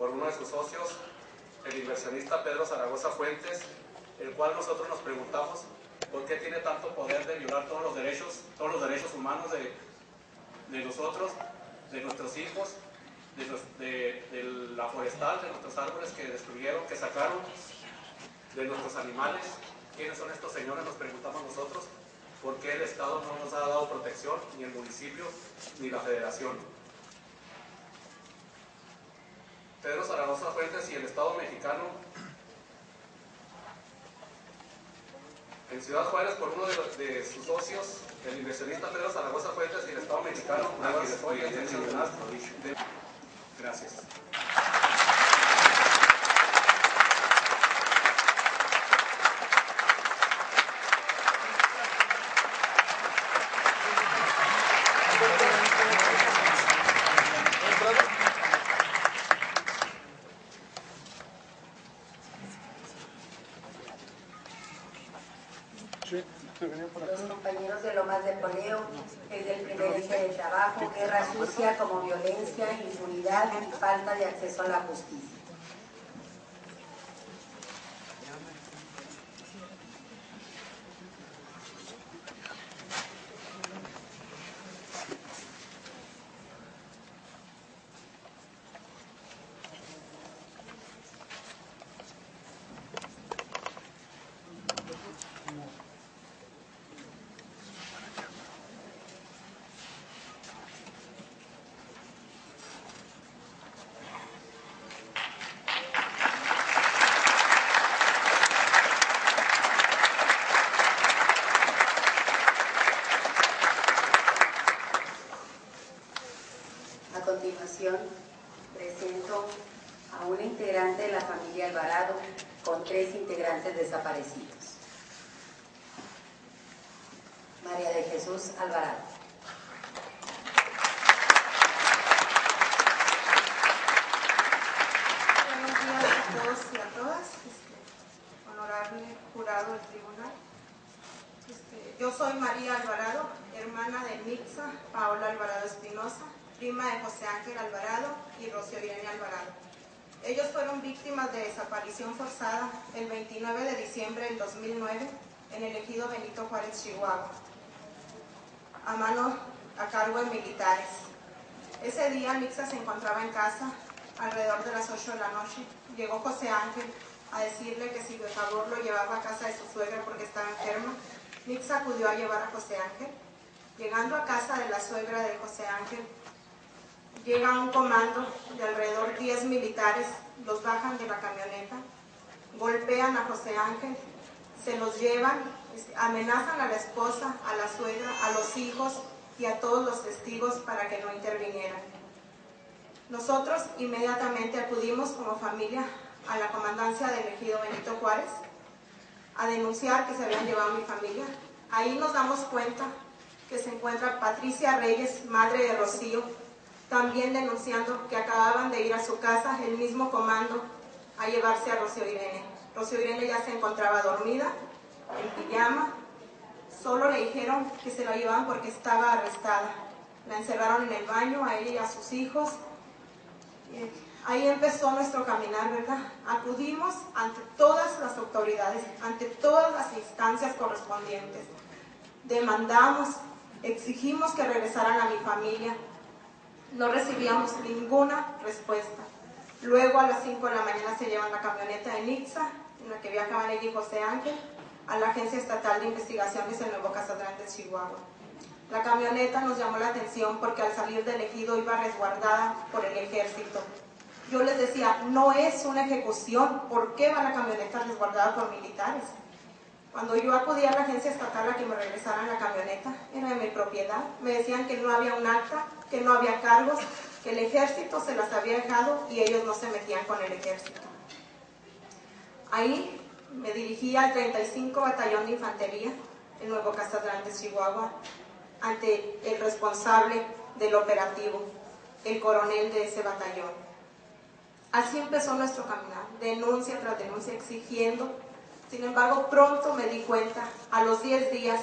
por uno de sus socios, el inversionista Pedro Zaragoza Fuentes, el cual nosotros nos preguntamos por qué tiene tanto poder de violar todos los derechos humanos de nosotros, de nuestros hijos, de la forestal, de nuestros árboles que destruyeron, que sacaron, de nuestros animales. ¿Quiénes son estos señores? Nos preguntamos nosotros. ¿Por qué el Estado no nos ha dado protección, ni el municipio, ni la federación? Pedro Zaragoza Fuentes y el Estado mexicano, en Ciudad Juárez, por uno de sus socios, el inversionista Pedro Zaragoza Fuentes y el Estado mexicano, gracias. Los compañeros de Lomas de Poleo, desde el primer eje de trabajo, guerra sucia como violencia, impunidad y falta de acceso a la justicia. A continuación, presento a una integrante de la familia Alvarado con 3 integrantes desaparecidos. María de Jesús Alvarado. Buenos días a todos y a todas, honorable jurado del tribunal. Yo soy María Alvarado, hermana de Nixa Paola Alvarado Espinosa, prima de José Ángel Alvarado y Rocío Irene Alvarado. Ellos fueron víctimas de desaparición forzada el 29 de diciembre del 2009 en el ejido Benito Juárez, Chihuahua, a cargo de militares. Ese día Nixa se encontraba en casa, alrededor de las 8 de la noche. Llegó José Ángel a decirle que si de favor lo llevaba a casa de su suegra porque estaba enferma. Nixa acudió a llevar a José Ángel. Llegando a casa de la suegra de José Ángel, llega un comando de alrededor 10 militares, los bajan de la camioneta, golpean a José Ángel, se los llevan, amenazan a la esposa, a la suegra, a los hijos y a todos los testigos para que no intervinieran. Nosotros inmediatamente acudimos como familia a la comandancia del ejido Benito Juárez a denunciar que se habían llevado a mi familia. Ahí nos damos cuenta que se encuentra Patricia Reyes, madre de Rocío, también denunciando que acababan de ir a su casa el mismo comando a llevarse a Rocío Irene. Rocío Irene ya se encontraba dormida, en pijama, solo le dijeron que se la llevaban porque estaba arrestada. La encerraron en el baño, a ella y a sus hijos. Ahí empezó nuestro caminar, ¿verdad? Acudimos ante todas las autoridades, ante todas las instancias correspondientes. Demandamos, exigimos que regresaran a mi familia. No recibíamos ninguna respuesta. Luego a las 5 de la mañana se llevan la camioneta de Nixa, en la que viajaban ella y José Ángel, a la Agencia Estatal de Investigaciones en Nuevo Casatlán de Chihuahua. La camioneta nos llamó la atención porque al salir del ejido iba resguardada por el ejército. Yo les decía, no es una ejecución, ¿por qué va la camioneta resguardada por militares? Cuando yo acudí a la agencia estatal a que me regresaran la camioneta, era de mi propiedad, me decían que no había un acta, que no había cargos, que el ejército se las había dejado y ellos no se metían con el ejército. Ahí me dirigí al 35 Batallón de Infantería, en Nuevo Casatlán de Chihuahua, ante el responsable del operativo, el coronel de ese batallón. Así empezó nuestro caminar, denuncia tras denuncia, exigiendo. Sin embargo, pronto me di cuenta, a los 10 días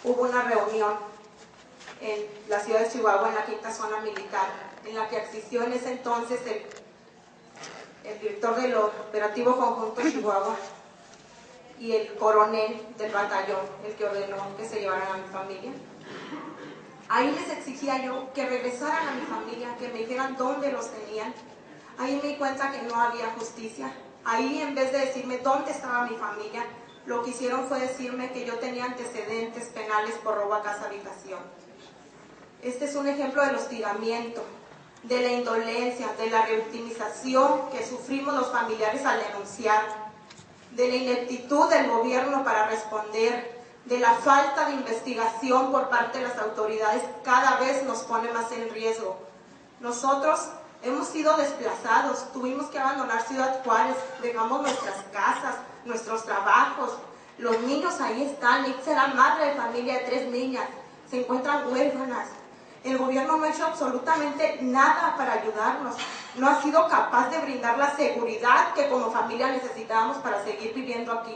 hubo una reunión en la ciudad de Chihuahua, en la 5ª zona militar, en la que asistió en ese entonces el director del Operativo Conjunto Chihuahua y el coronel del batallón, el que ordenó que se llevaran a mi familia. Ahí les exigía yo que regresaran a mi familia, que me dijeran dónde los tenían. Ahí me di cuenta que no había justicia. Ahí, en vez de decirme dónde estaba mi familia, lo que hicieron fue decirme que yo tenía antecedentes penales por robo a casa habitación. Este es un ejemplo del hostigamiento, de la indolencia, de la revictimización que sufrimos los familiares al denunciar, de la ineptitud del gobierno para responder, de la falta de investigación por parte de las autoridades. Cada vez nos pone más en riesgo. Nosotros hemos sido desplazados, tuvimos que abandonar Ciudad Juárez, dejamos nuestras casas, nuestros trabajos, los niños ahí están. Itza era madre de familia de 3 niñas, se encuentran huérfanas. El gobierno no ha hecho absolutamente nada para ayudarnos, no ha sido capaz de brindar la seguridad que como familia necesitábamos para seguir viviendo aquí.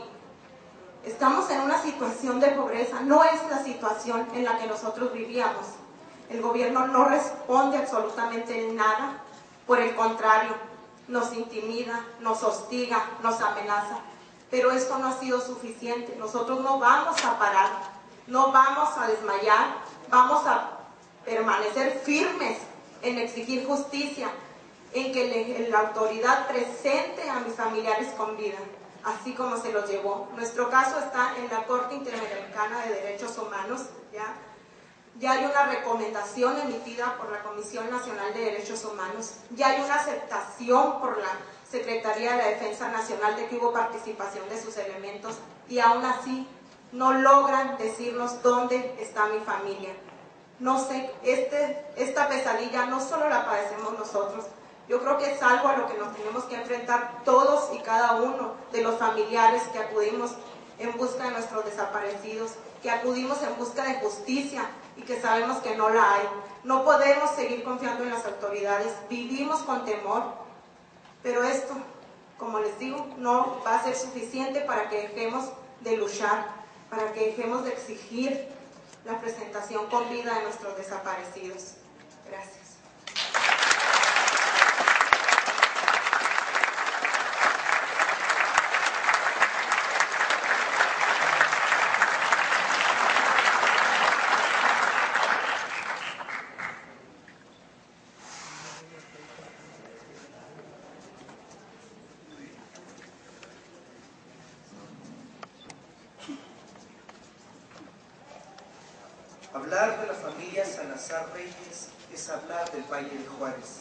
Estamos en una situación de pobreza, no es la situación en la que nosotros vivíamos. El gobierno no responde absolutamente en nada, por el contrario, nos intimida, nos hostiga, nos amenaza. Pero esto no ha sido suficiente. Nosotros no vamos a parar, no vamos a desmayar, vamos a permanecer firmes en exigir justicia, en que la autoridad presente a mis familiares con vida, así como se los llevó. Nuestro caso está en la Corte Interamericana de Derechos Humanos, ya hay una recomendación emitida por la Comisión Nacional de Derechos Humanos, ya hay una aceptación por la Secretaría de la Defensa Nacional de que hubo participación de sus elementos, y aún así no logran decirnos dónde está mi familia. No sé, esta pesadilla no solo la padecemos nosotros, yo creo que es algo a lo que nos tenemos que enfrentar todos y cada uno de los familiares que acudimos en busca de nuestros desaparecidos, que acudimos en busca de justicia y que sabemos que no la hay. No podemos seguir confiando en las autoridades, vivimos con temor, pero esto, como les digo, no va a ser suficiente para que dejemos de luchar, para que dejemos de exigir la presentación con vida de nuestros desaparecidos. Gracias. Hablar de la familia Salazar Reyes es hablar del Valle de Juárez.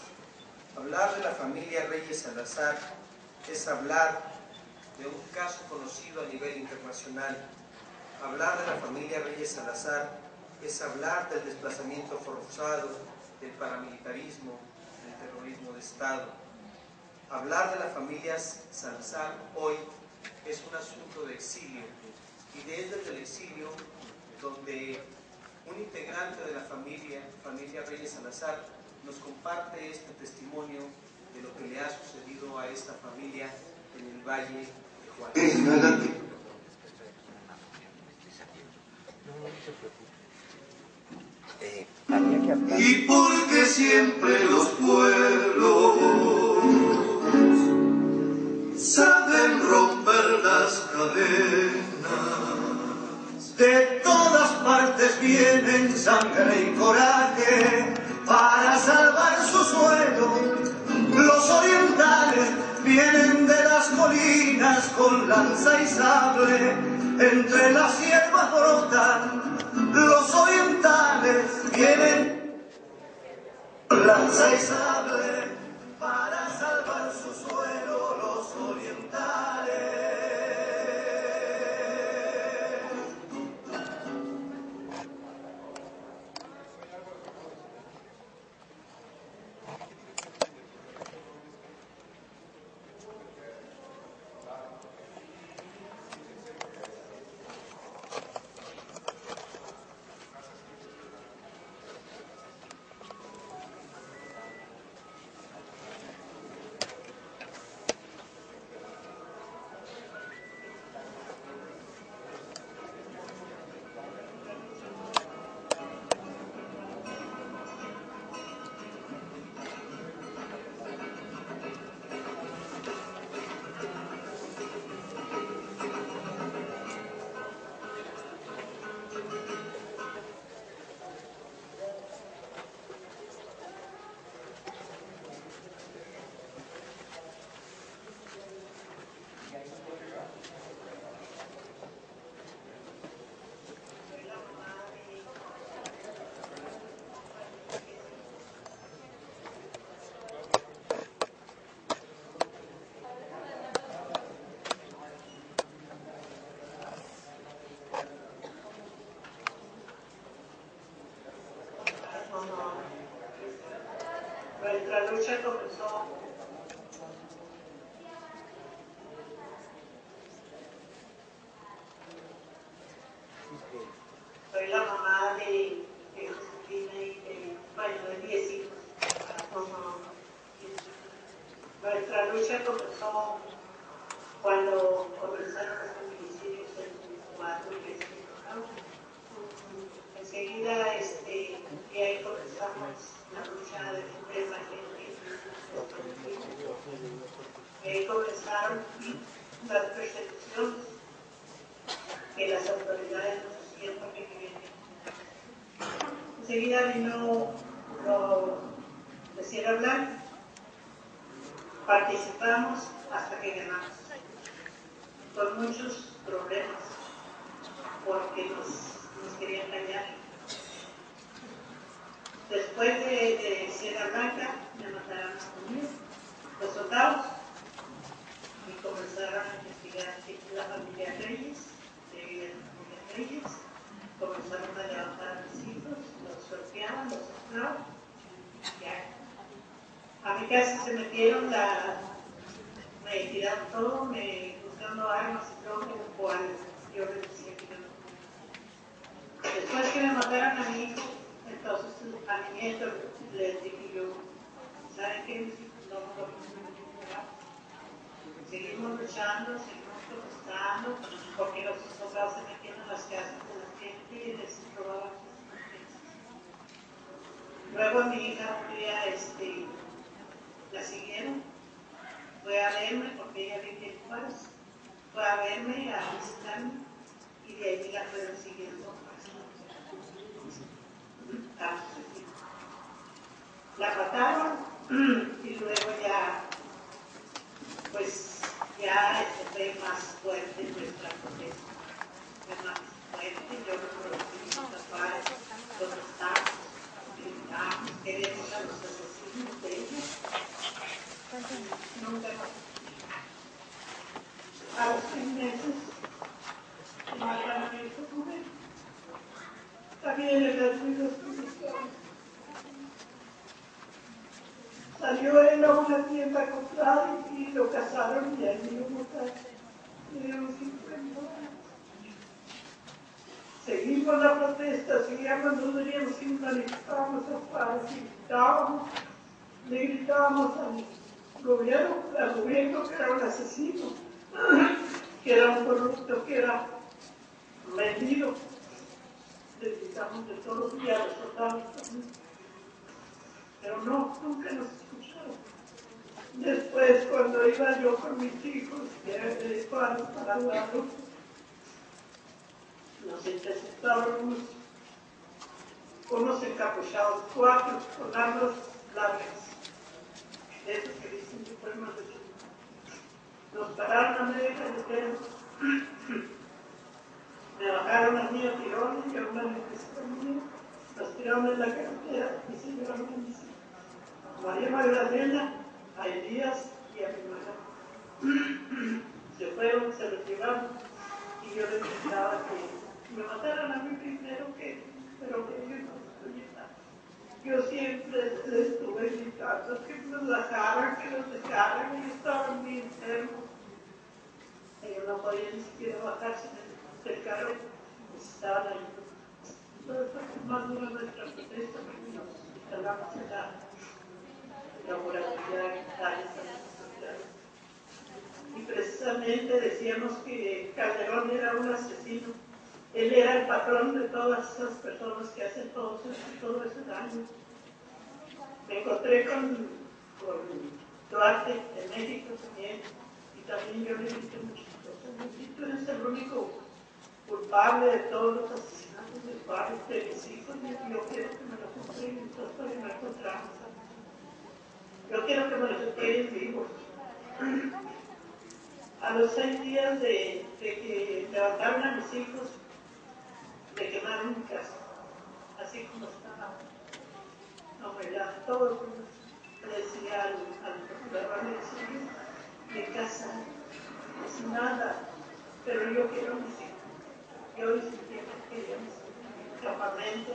Hablar de la familia Reyes Salazar es hablar de un caso conocido a nivel internacional. Hablar de la familia Reyes Salazar es hablar del desplazamiento forzado, del paramilitarismo, del terrorismo de Estado. Hablar de la familia Salazar hoy es un asunto de exilio, y desde el exilio donde un integrante de la familia Reyes Salazar, nos comparte este testimonio de lo que le ha sucedido a esta familia en el Valle de Juárez. Y porque siempre los pueblos saben romper las cadenas, de todas partes vienen sangre y coraje para salvar su suelo. Los orientales vienen de las colinas con lanza y sable, entre las hierbas brotan. Los orientales vienen con lanza y sable para salvar su suelo. Los orientales. la mamá de Josefina y de 10 hijos. Nuestra lucha comenzó cuando comenzaron los feminicidios en 4 y 5. Enseguida, y ahí comenzamos la lucha de defender la gente. Y ahí comenzaron las persecuciones que las autoridades nos hacían para que viviera. Enseguida vino lo decir hablar, participamos hasta que ganamos, con muchos problemas, porque nos querían callar. Después de Sierra Blanca, me mataron a mí, los soldados, y comenzaron a investigar la familia Reyes, comenzaron a levantar a mis hijos, los golpeaban, los soplaban. A mi casa se metieron, me tiraron todo, buscando armas y todo, lo cual yo les decía que no. Después que me mataron a mi hijo, entonces a mi nieto les dije yo, ¿saben qué? Mis hijos no seguimos luchando, seguimos protestando, porque los soldados se metían en las casas de la gente y les robaban sus pertenencias. Luego a mi hija un día la siguieron, fue a verme porque ella vivía en Juárez, fue a verme, a visitarme, y de ahí la fueron siguiendo hasta la mataron y luego ya, pues ya fue más fuerte nuestra protesta, fue más fuerte. Yo reproducí mis papás, protestamos, gritamos, queremos a los asesinos de ellos. Nunca más. A los 6 meses mataron a mi hijo joven. También en las mismas condiciones. Salió él a una tienda a comprar y lo casaron y ahí lo mataron. Teníamos 50 años. Seguimos la protesta, seguíamos, no veníamos y manifestábamos afuera, le gritábamos al gobierno que era un asesino, que era un corrupto, que era vendido. Le gritamos de todos los días a los soldados también. Pero no, nunca nos escucharon. Después, cuando iba yo con mis hijos, que eran de Juárez para el lado, nos interceptaron unos encapuchados, 4 con armas largas, de esos que dicen que fueron asesinos. Nos pararon a media carretera, me bajaron a mí a tirones y a una necesita mía, nos tiraron en la carretera y se llevaron a mis hijos. María Magdalena, a Elías y a mi hermana. Se fueron, se los llevaron y yo les gritaba que me mataran a mí primero, pero que ellos no se llevaran. Yo siempre les estuve gritando que nos dejaran, que los dejaran, ellos estaban bien enfermos. Ellos no podían ni siquiera bajarse del carro, estaban ahí. Entonces, más dura nuestra protesta, porque nos instalamos en la moralidad social. Y precisamente decíamos que Calderón era un asesino. Él era el patrón de todas esas personas que hacen todo ese daño. Me encontré con Duarte en México también, y también yo le dije muchas cosas. Tú eres el único culpable de todos los asesinatos de padres de mis hijos, y yo quiero que me los entreguen, entonces para que me encontramos. Yo quiero que me los entreguen vivos. A los 6 días de que levantaron a mis hijos, me quemaron mi casa, así como estaba. No, ¿verdad? Todo el mundo le decía al procurador, le decía, mi casa no es nada, pero yo quiero mis hijos. Yo ni siquiera quería mis hijos. En el campamento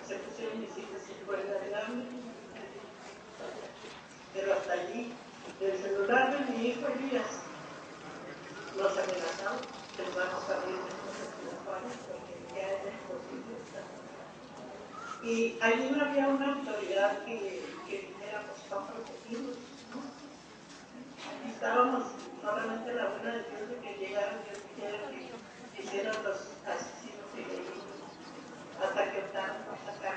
se pusieron mis hijos en huelga de hambre, pero hasta allí, del celular de mi hijo Elías, los amenazaron, les vamos a abrir nuestras porque ya era imposible estar Y allí no había una autoridad que dijéramos para protegernos, ¿no? Estábamos solamente a la buena de Dios de que llegaran y dijeran que hicieran los asesinos y leídos hasta que optaron por sacar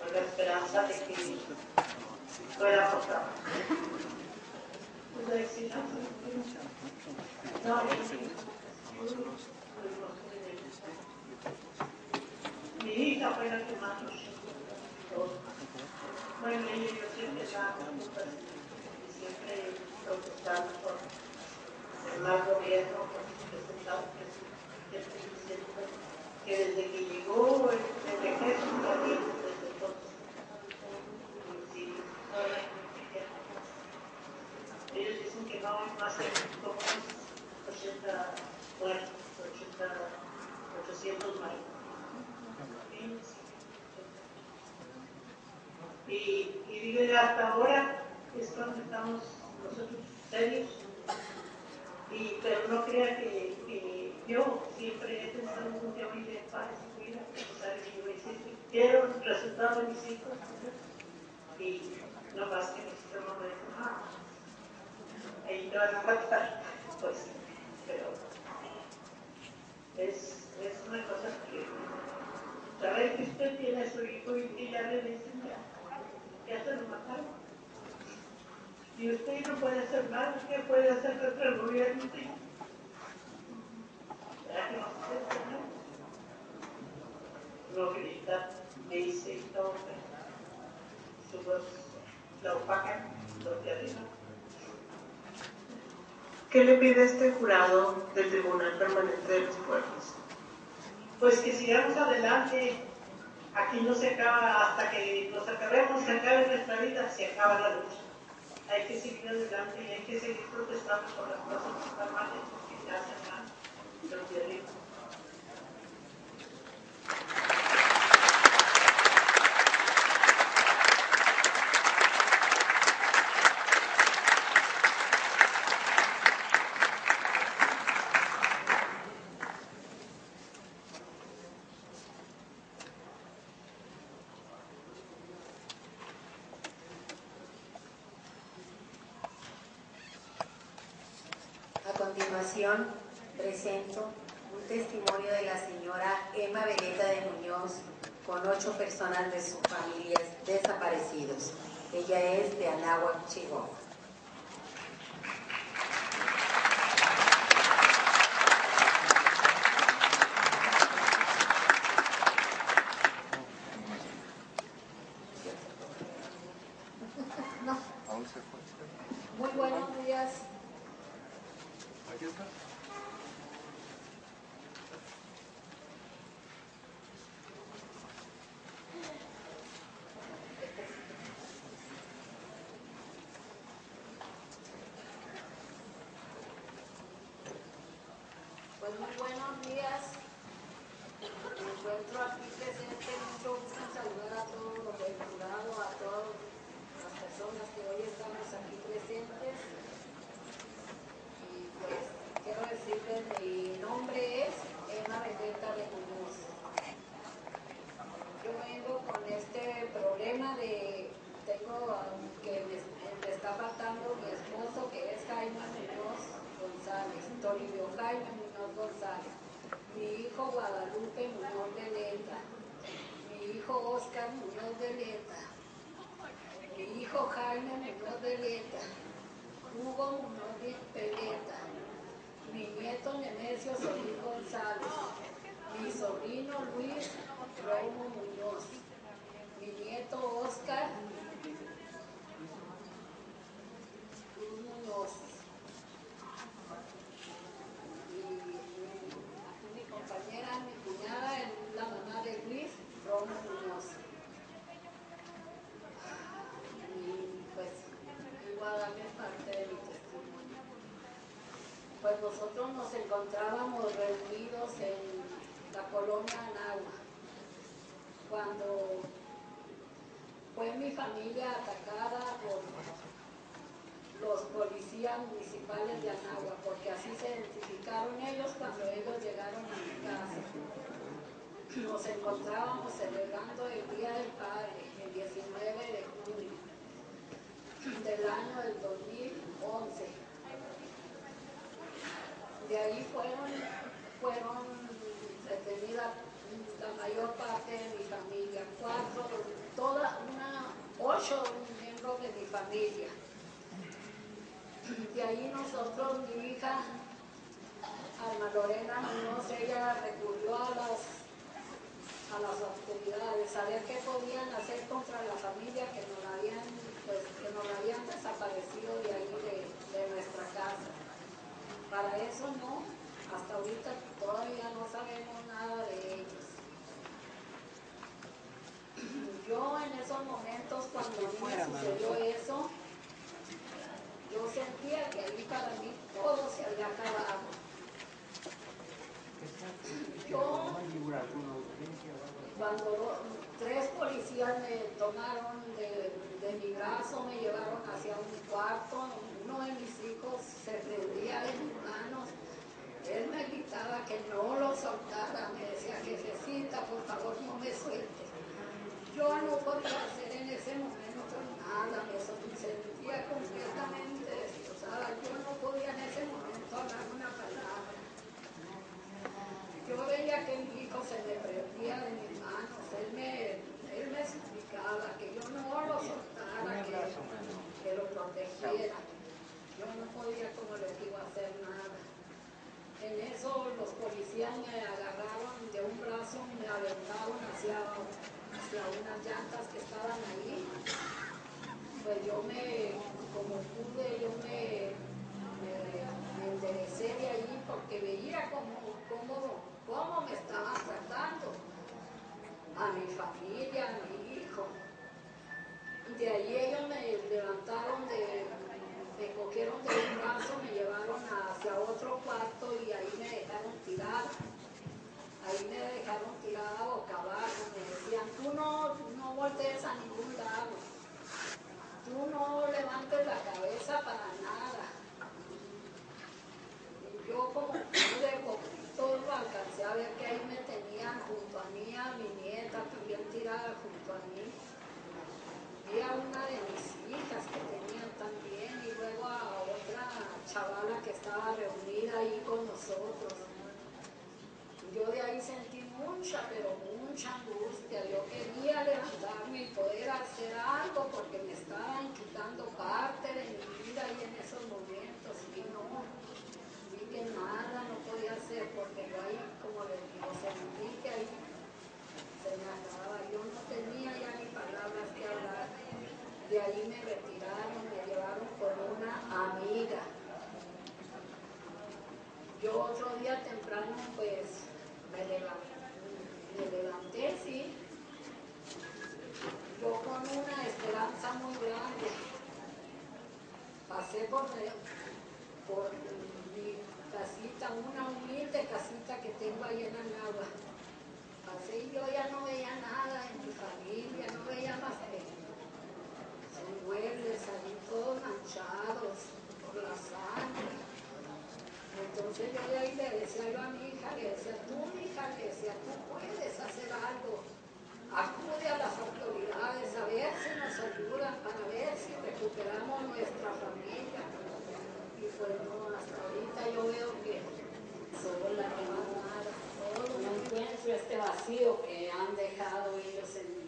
con la esperanza de que fuera votado. Pues decir, no, mi hija fue la que más nos ayudó. Bueno, ella y yo siempre estábamos juntas y siempre protestamos por el mal gobierno, por sus presentados, siempre diciendo que desde que llegó el ejército también, desde entonces, sí, ellos dicen que no hay más que como unos 80 muertos, 800 muertos. Y vive hasta ahora, es cuando estamos nosotros serios, pero no crea que yo siempre he pensado en un día de paz y vida, quiero el resultado de mis hijos, y no más que mi sistema me dijo, ahí te van a matar, pues, pero es una cosa que saber que usted tiene a su hijo y que ya le dicen ya se lo mataron. Y usted no puede hacer nada, ¿qué puede hacer contra el gobierno? ¿Verdad que no se hace nada? No grita, dice y todo, su voz la opacan, lo que arriba. ¿Qué le pide este jurado del Tribunal Permanente de los Pueblos? Pues que sigamos adelante. Aquí no se acaba, hasta que nos acabemos, se acabe nuestra vida, se acaba la lucha. Hay que seguir adelante y hay que seguir protestando por las cosas que están mal hechas, que se hacen mal, los de arriba. A continuación, presento un testimonio de la señora Emma Veleta de Muñoz con 8 personas de sus familias desaparecidos. Ella es de Anáhuac, Chihuahua. Muy buenos días. Pues muy buenos días. Me encuentro aquí presente, mucho gusto en saludar a todos los del jurado, a todas las personas que hoy estamos aquí presentes. Y pues quiero decirles, mi nombre es Emma Veleta de Muñoz. Yo vengo con este problema de, que me está faltando mi esposo, que es Jaime Muñoz González, Toribio Jaime Muñoz González, mi hijo Guadalupe Muñoz de Leta, mi hijo Oscar Muñoz de Leta, mi hijo Jaime Muñoz de Leta, Hugo Muñoz de Leta, mi nieto Nemesio Solís González, mi sobrino Luis Romo Muñoz, mi nieto Oscar Muñoz, y mi compañera, mi cuñada, es la mamá de Luis Romo Muñoz. Y pues igual a darles parte de mi testimonio. Pues nosotros nos encontrábamos reunidos en la colonia Anáhuac cuando fue mi familia atacada por los policías municipales de Anáhuac, porque así se identificaron ellos cuando ellos llegaron a mi casa. Nos encontrábamos celebrando el Día del Padre, el 19 de junio del año del 2011. De ahí fueron detenidas la mayor parte de mi familia, 8 miembros de mi familia. De ahí nosotros, mi hija, Alma Lorena Muñoz, ella recurrió a las autoridades a ver qué podían hacer contra la familia que nos habían desaparecido de ahí de nuestra casa. Para eso no, hasta ahorita todavía no sabemos nada de ellos. Yo en esos momentos, cuando me sucedió eso, yo sentía que ahí para mí todo se había acabado. Cuando 3 policías me tomaron de mi brazo, me llevaron hacia un cuarto, uno de mis hijos se prendía de mis manos, él me gritaba que no lo soltara, me decía, jefecita, por favor no me suelte. Yo no podía hacer en ese momento nada, me sentía completamente destrozada, yo no podía en ese momento hablar una palabra. Yo veía que mi hijo se me prendía de mis manos, él me suplicaba que yo no lo soltara, que lo protegiera. Yo no podía, como les digo, hacer nada. En eso los policías me agarraron de un brazo, me aventaron hacia unas llantas que estaban ahí. Pues como pude, yo me enderecé de ahí porque veía cómo me estaban tratando a mi familia, a mi hijo. De ahí ellos me levantaron, me cogieron de un brazo, me llevaron hacia otro cuarto y ahí me dejaron tirada. Ahí me dejaron tirada boca abajo, me decían, tú no voltees a ningún lado, tú no levantes la cabeza para nada. Y yo como pude, poquito lo alcancé a ver que ahí me tenían junto a mí, a mi nieta también tirada junto a mí. Vi a una de mis hijas que tenían también y luego a otra chavala que estaba reunida ahí con nosotros. Yo de ahí sentí mucha, pero mucha angustia. Yo quería levantarme y poder hacer algo porque me estaban quitando parte de mi vida y en esos momentos. Y no, vi que nada no podía hacer porque yo ahí, como les digo, sentí que ahí se me acababa. Yo no tenía ya ni palabras que hablar. De ahí me retiraron, me llevaron con una amiga. Yo otro día temprano, pues, me levanté, sí, yo con una esperanza muy grande. Pasé por mi casita, una humilde casita que tengo ahí en Anáhuac. Pasé y yo ya no veía nada en mi familia, no veía más que muebles ahí todos manchados por la sangre. Entonces yo de ahí le decía yo a mi hija, le decía, tú puedes hacer algo, acude a las autoridades a ver si nos ayudan, para ver si recuperamos nuestra familia. Y pues no, hasta ahorita yo veo que sola, que no nada, todo no encuentro este vacío que han dejado ellos en mí.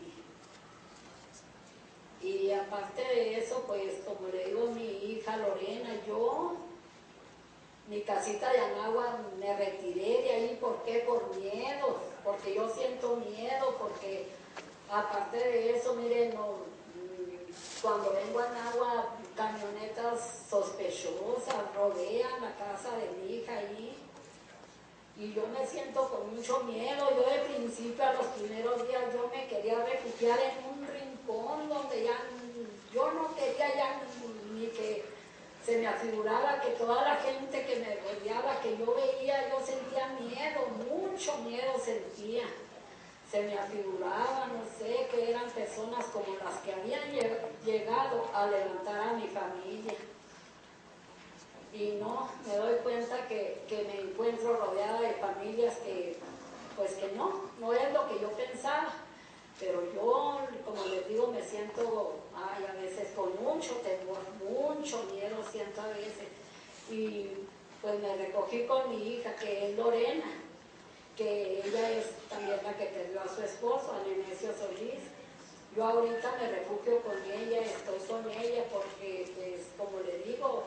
Y aparte de eso, pues como le digo a mi hija Lorena, mi casita de Anáhuac me retiré de ahí. ¿Por qué? Por miedo, porque yo siento miedo, porque aparte de eso, miren, cuando vengo a Anáhuac, camionetas sospechosas rodean la casa de mi hija ahí. Y yo me siento con mucho miedo. Yo de principio, a los primeros días, yo me quería refugiar en un rincón donde ya yo no quería ya ni que se me afigurara que toda la gente que me rodeaba, que yo veía, yo sentía miedo, mucho miedo sentía. Se me afiguraba, no sé, que eran personas como las que habían llegado a levantar a mi familia. Y no, me doy cuenta que me encuentro rodeada de familias que, pues que no es lo que yo pensaba. Pero yo, como les digo, me siento, a veces con mucho temor, mucho miedo siento a veces. Y pues me recogí con mi hija, que es Lorena, que ella es también la que perdió a su esposo, a Nemesio Solís. Yo ahorita me refugio con ella, estoy con ella porque, pues, como le digo,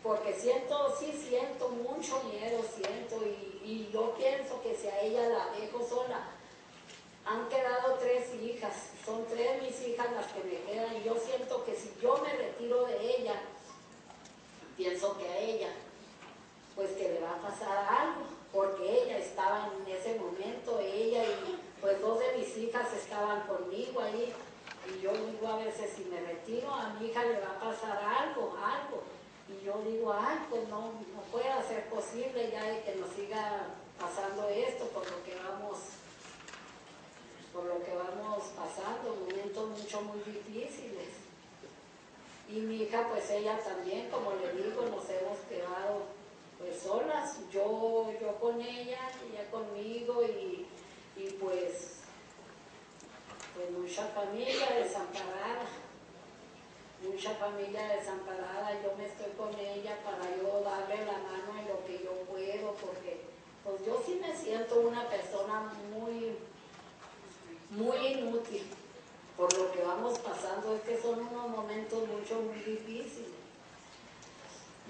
porque sí siento mucho miedo, y yo pienso que si a ella la dejo sola, han quedado 3 hijas, son 3 mis hijas las que me quedan, y yo siento que si yo me retiro de ella, pienso que a ella, pues que le va a pasar algo, porque ella estaba en ese momento, ella y pues 2 de mis hijas estaban conmigo ahí, y yo digo a veces, si me retiro, a mi hija le va a pasar algo, y yo digo, ay, pues no puede ser posible ya de que nos siga pasando esto por lo que vamos pasando, momentos muy difíciles. Y mi hija, pues ella también, como le digo, nos hemos quedado pues solas, yo con ella conmigo, y pues mucha familia desamparada, yo me estoy con ella para yo darle la mano en lo que yo puedo, porque pues yo sí me siento una persona muy inútil por lo que vamos pasando, es que son unos momentos muy difíciles.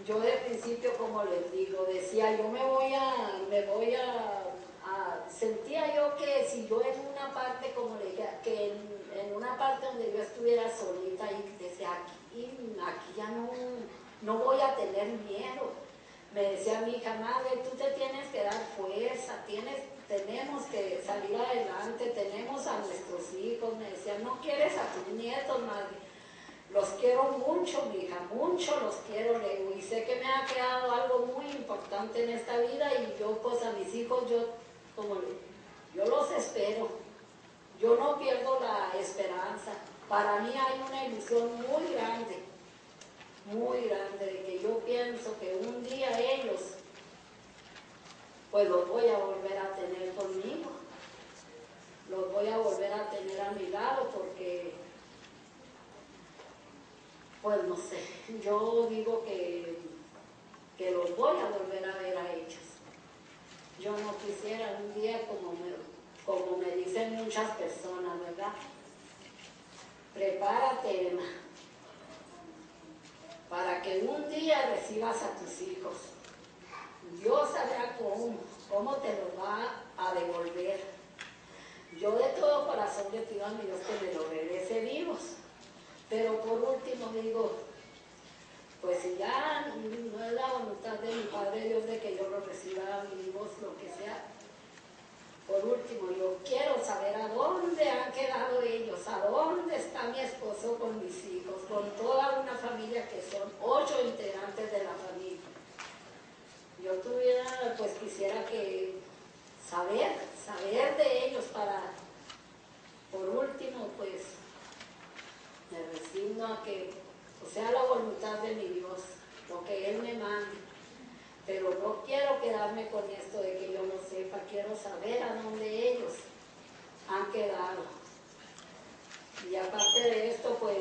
Yo de principio, como les digo, decía, yo sentía yo que si yo en una parte, como le dije, que en una parte donde yo estuviera solita, y decía, aquí ya no voy a tener miedo. Me decía mi hija, madre, tú te tienes que dar fuerza, tenemos que salir adelante, tenemos a nuestros hijos. Me decía, no quieres a tus nietos, madre. Los quiero mucho, mi hija, mucho los quiero, le digo, y sé que me ha quedado algo muy importante en esta vida, y yo pues a mis hijos, yo los espero, yo no pierdo la esperanza. Para mí hay una ilusión muy grande, de que yo pienso que un día ellos, pues los voy a volver a tener conmigo, los voy a volver a tener a mi lado, porque pues no sé, yo digo que los voy a volver a ver a ellos. Yo no quisiera un día, como me dicen muchas personas, ¿verdad? Prepárate, Emma, para que un día recibas a tus hijos. Dios sabrá cómo te los va a devolver. Yo de todo corazón le pido a mi Dios que me los regrese vivos. Pero por último digo, pues si ya no es la voluntad de mi Padre Dios de que yo los reciba vivos, lo que sea, por último yo quiero saber a dónde han quedado ellos, a dónde está mi esposo con mis hijos, con toda una familia que son 8 integrantes de la familia. Yo quisiera que saber de ellos para, por último, pues me resigno a que sea la voluntad de mi Dios, lo que Él me mande. Pero no quiero quedarme con esto de que yo no sepa, quiero saber a dónde ellos han quedado. Y aparte de esto, pues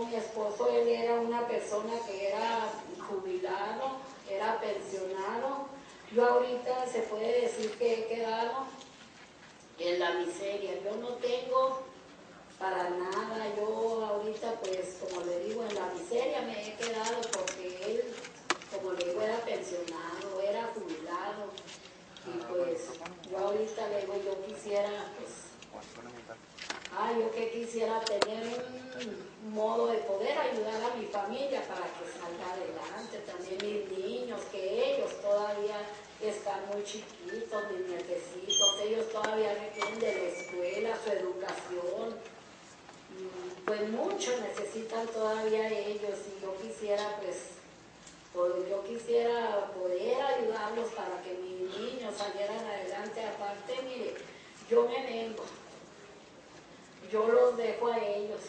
mi esposo, él era una persona que era jubilado, era pensionado. Yo ahorita se puede decir que he quedado en la miseria. Yo no tengo para nada, yo ahorita pues como le digo, en la miseria me he quedado, porque él, como le digo, era pensionado, era jubilado, y pues yo ahorita le digo, yo quisiera yo que quisiera tener un modo de poder ayudar a mi familia para que salga adelante, también mis niños, que ellos todavía están muy chiquitos, mis nietecitos, ellos todavía requieren de la escuela, su educación. Pues mucho necesitan todavía ellos, y yo quisiera poder ayudarlos para que mis niños salieran adelante. Aparte, mire, yo me vengo, yo los dejo a ellos,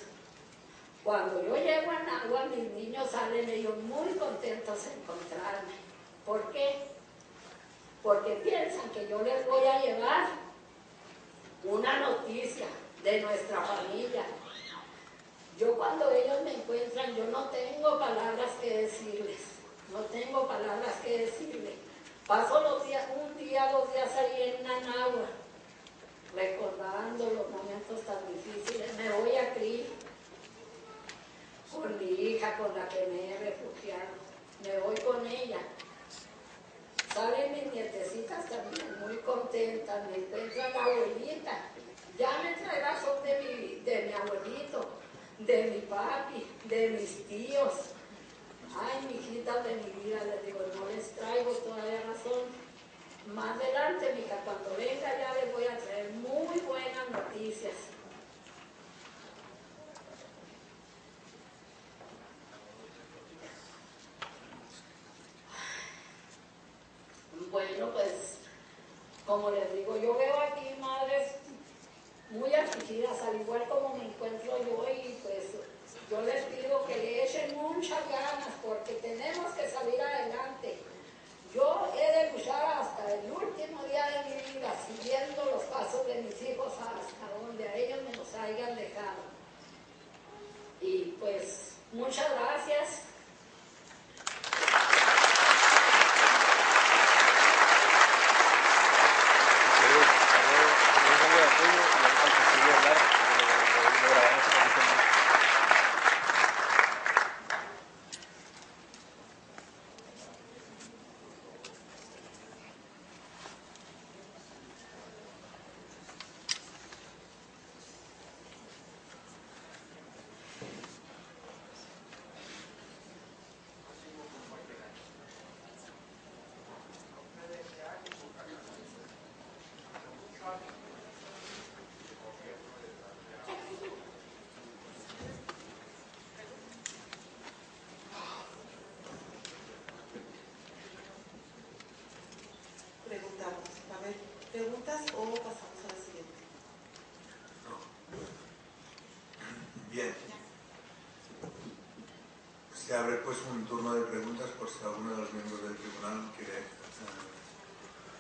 Cuando yo llego a Nagua, mis niños salen ellos muy contentos de encontrarme. ¿Por qué? Porque piensan que yo les voy a llevar una noticia de nuestra familia. Yo cuando ellos me encuentran, yo no tengo palabras que decirles, no tengo palabras que decirles. Paso los días, un día, 2 días ahí en Nanagua, recordando los momentos tan difíciles. Me voy a Cri con mi hija, con la que me he refugiado. Me voy con ella. Salen mis nietecitas también muy contentas, me encuentran la abuelita. Ya me trae razón de mi abuelito, de mi papi, de mis tíos. Ay, mijitas de mi vida, les digo, no les traigo todavía razón. Más adelante, mija, cuando venga ya les voy a traer muy buenas noticias. Bueno, pues, como les digo, yo veo aquí madres muy afligidas, al igual como me encuentro yo, y pues yo les pido que le echen muchas ganas porque tenemos que salir adelante. Yo he de luchar hasta el último día de mi vida, siguiendo los pasos de mis hijos hasta donde a ellos me los hayan dejado. Y pues, muchas gracias. ¿Preguntas o pasamos a la siguiente? Bien. Se abre pues un turno de preguntas por si alguno de los miembros del tribunal quiere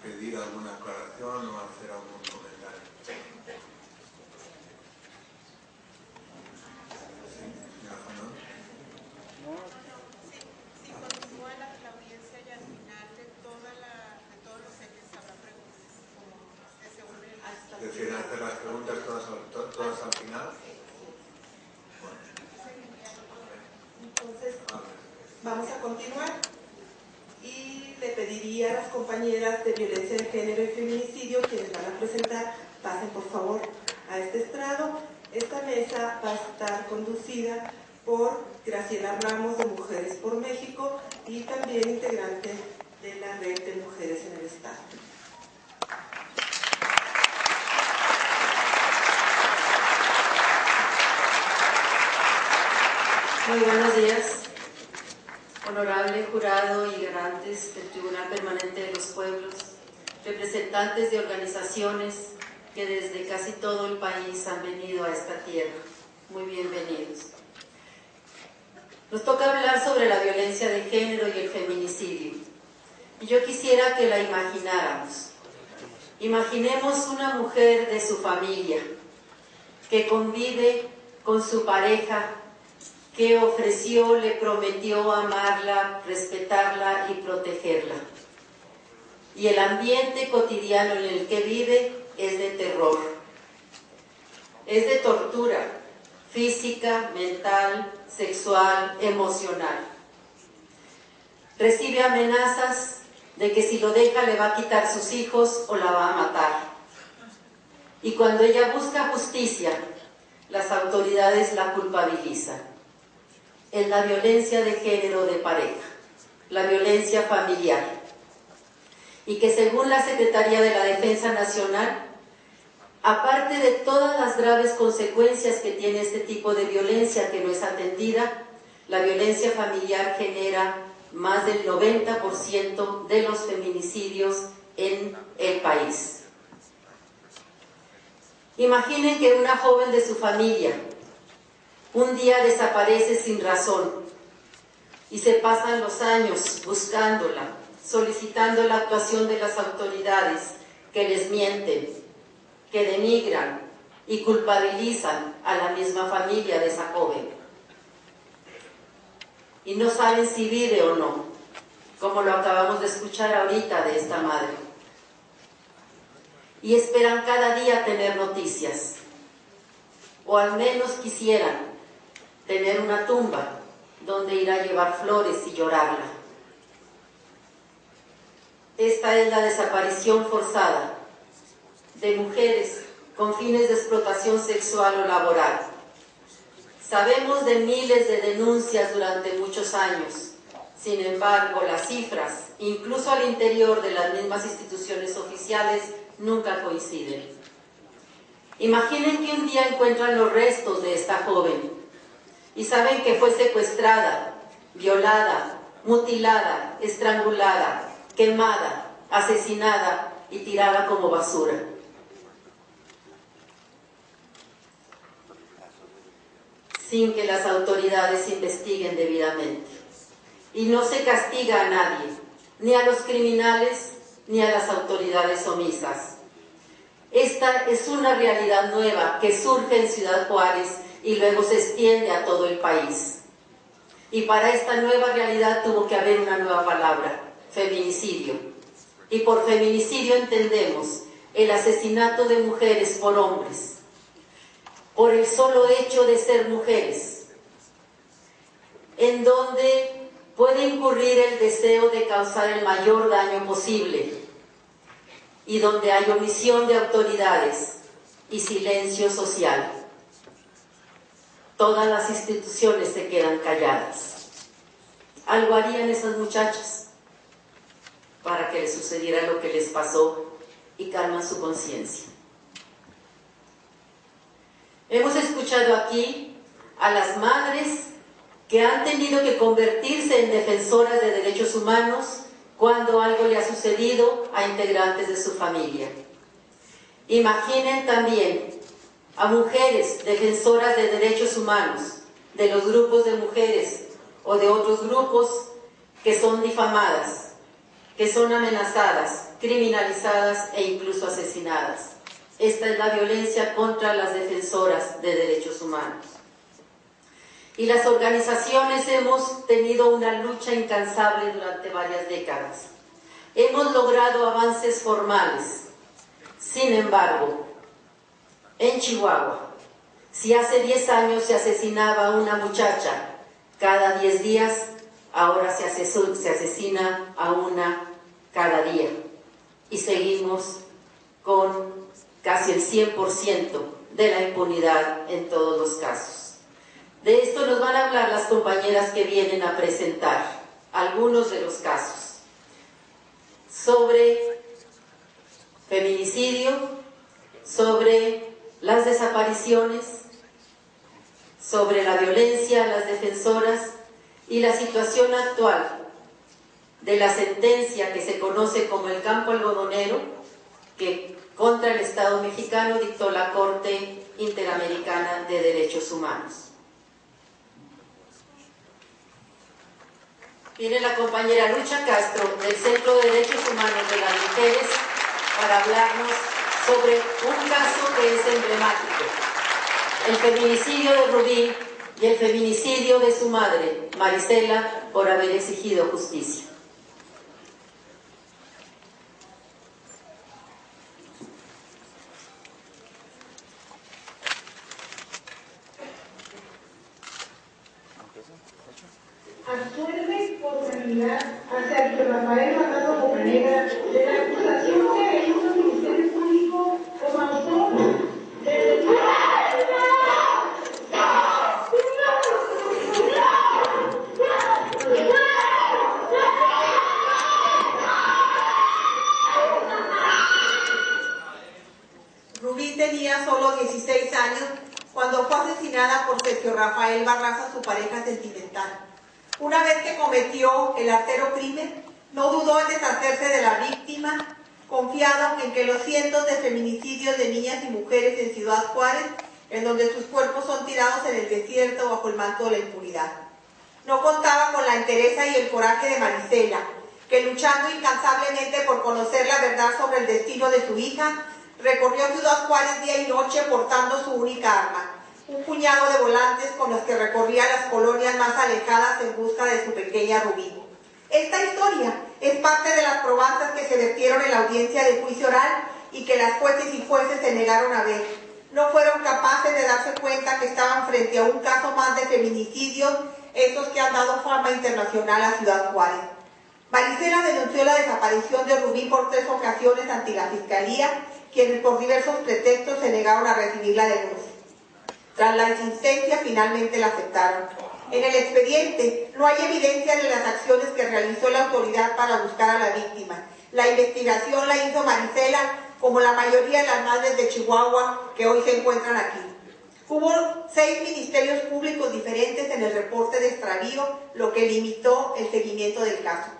pedir alguna aclaración o hacer algún comentario. Sí, señora Fanón. Si continúa la audiencia y al final de todos los hechos habrá preguntas, como se une hasta ¿Prefieren hacer las preguntas todas al final? Entonces, vamos a continuar y le pediría a las compañeras de violencia de género y feminicidio, quienes van a presentar, pasen por favor a este estrado. Esta mesa va a estar conducida por Graciela Ramos de Mujeres por México y también integrante de la Red de Mujeres en el Estado. Muy buenos días, honorable jurado y garantes del Tribunal Permanente de los Pueblos, representantes de organizaciones que desde casi todo el país han venido a esta tierra. Muy bienvenidos. Nos toca hablar sobre la violencia de género y el feminicidio. Y yo quisiera que la imagináramos. Imaginemos una mujer de su familia que convive con su pareja, que ofreció, le prometió amarla, respetarla y protegerla. Y el ambiente cotidiano en el que vive es de terror, es de tortura física, mental, sexual, emocional. Recibe amenazas de que si lo deja le va a quitar sus hijos o la va a matar. Y cuando ella busca justicia, las autoridades la culpabilizan. Es la violencia de género de pareja, la violencia familiar. Y que según la Secretaría de la Defensa Nacional, aparte de todas las graves consecuencias que tiene este tipo de violencia que no es atendida, la violencia familiar genera más del 90% de los feminicidios en el país. Imaginen que una joven de su familia Un día desaparece sin razón y se pasan los años buscándola, solicitando la actuación de las autoridades que les mienten, que denigran y culpabilizan a la misma familia de esa joven. Y no saben si vive o no, como lo acabamos de escuchar ahorita de esta madre. Y esperan cada día tener noticias, o al menos quisieran tener una tumba donde ir a llevar flores y llorarla. Esta es la desaparición forzada de mujeres con fines de explotación sexual o laboral. Sabemos de miles de denuncias durante muchos años. Sin embargo, las cifras, incluso al interior de las mismas instituciones oficiales, nunca coinciden. Imaginen que un día encuentran los restos de esta joven y saben que fue secuestrada, violada, mutilada, estrangulada, quemada, asesinada y tirada como basura. Sin que las autoridades investiguen debidamente. Y no se castiga a nadie, ni a los criminales, ni a las autoridades omisas. Esta es una realidad nueva que surge en Ciudad Juárez y luego se extiende a todo el país. Y para esta nueva realidad tuvo que haber una nueva palabra, feminicidio. Y por feminicidio entendemos el asesinato de mujeres por hombres, por el solo hecho de ser mujeres, en donde puede incurrir el deseo de causar el mayor daño posible y donde hay omisión de autoridades y silencio social. Todas las instituciones se quedan calladas. Algo harían esas muchachas para que les sucediera lo que les pasó y calman su conciencia. Hemos escuchado aquí a las madres que han tenido que convertirse en defensoras de derechos humanos cuando algo le ha sucedido a integrantes de su familia. Imaginen también a mujeres defensoras de derechos humanos, de los grupos de mujeres o de otros grupos que son difamadas, que son amenazadas, criminalizadas e incluso asesinadas. Esta es la violencia contra las defensoras de derechos humanos. Y las organizaciones hemos tenido una lucha incansable durante varias décadas. Hemos logrado avances formales. Sin embargo, en Chihuahua, si hace 10 años se asesinaba a una muchacha cada 10 días, ahora se asesina a una cada día. Y seguimos con casi el 100% de la impunidad en todos los casos. De esto nos van a hablar las compañeras que vienen a presentar algunos de los casos. Sobre feminicidio, sobre las desapariciones, sobre la violencia a las defensoras y la situación actual de la sentencia que se conoce como el campo algodonero, que contra el Estado mexicano dictó la Corte Interamericana de Derechos Humanos. Viene la compañera Lucha Castro del Centro de Derechos Humanos de las Mujeres para hablarnos sobre un caso que es emblemático, el feminicidio de Rubí y el feminicidio de su madre, Marisela, por haber exigido justicia. Absuelve por sanidad a Sergio Rafael Bernardo Bocanegra de la acusación que hizo el Ministerio Público como autor del Rubí tenía solo 16 años cuando fue asesinada por Sergio Rafael Barraza, su pareja sentimental. Una vez que cometió el artero crimen, no dudó en deshacerse de la víctima, confiado en que los cientos de feminicidios de niñas y mujeres en Ciudad Juárez en donde sus cuerpos son tirados en el desierto bajo el manto de la impunidad. No contaba con la entereza y el coraje de Marisela, que luchando incansablemente por conocer la verdad sobre el destino de su hija, recorrió Ciudad Juárez día y noche portando su única arma, un puñado de volantes con los que recorría las colonias más alejadas en busca de su pequeña Rubí. Esta historia es parte de las probanzas que se vertieron en la audiencia de juicio oral y que las jueces y jueces se negaron a ver. No fueron capaces de darse cuenta que estaban frente a un caso más de feminicidios, esos que han dado fama internacional a Ciudad Juárez. Marisela denunció la desaparición de Rubí por 3 ocasiones ante la Fiscalía, quienes por diversos pretextos se negaron a recibir la denuncia. Tras la insistencia, finalmente la aceptaron. En el expediente no hay evidencia de las acciones que realizó la autoridad para buscar a la víctima. La investigación la hizo Marisela, como la mayoría de las madres de Chihuahua que hoy se encuentran aquí. Hubo 6 ministerios públicos diferentes en el reporte de extravío, lo que limitó el seguimiento del caso.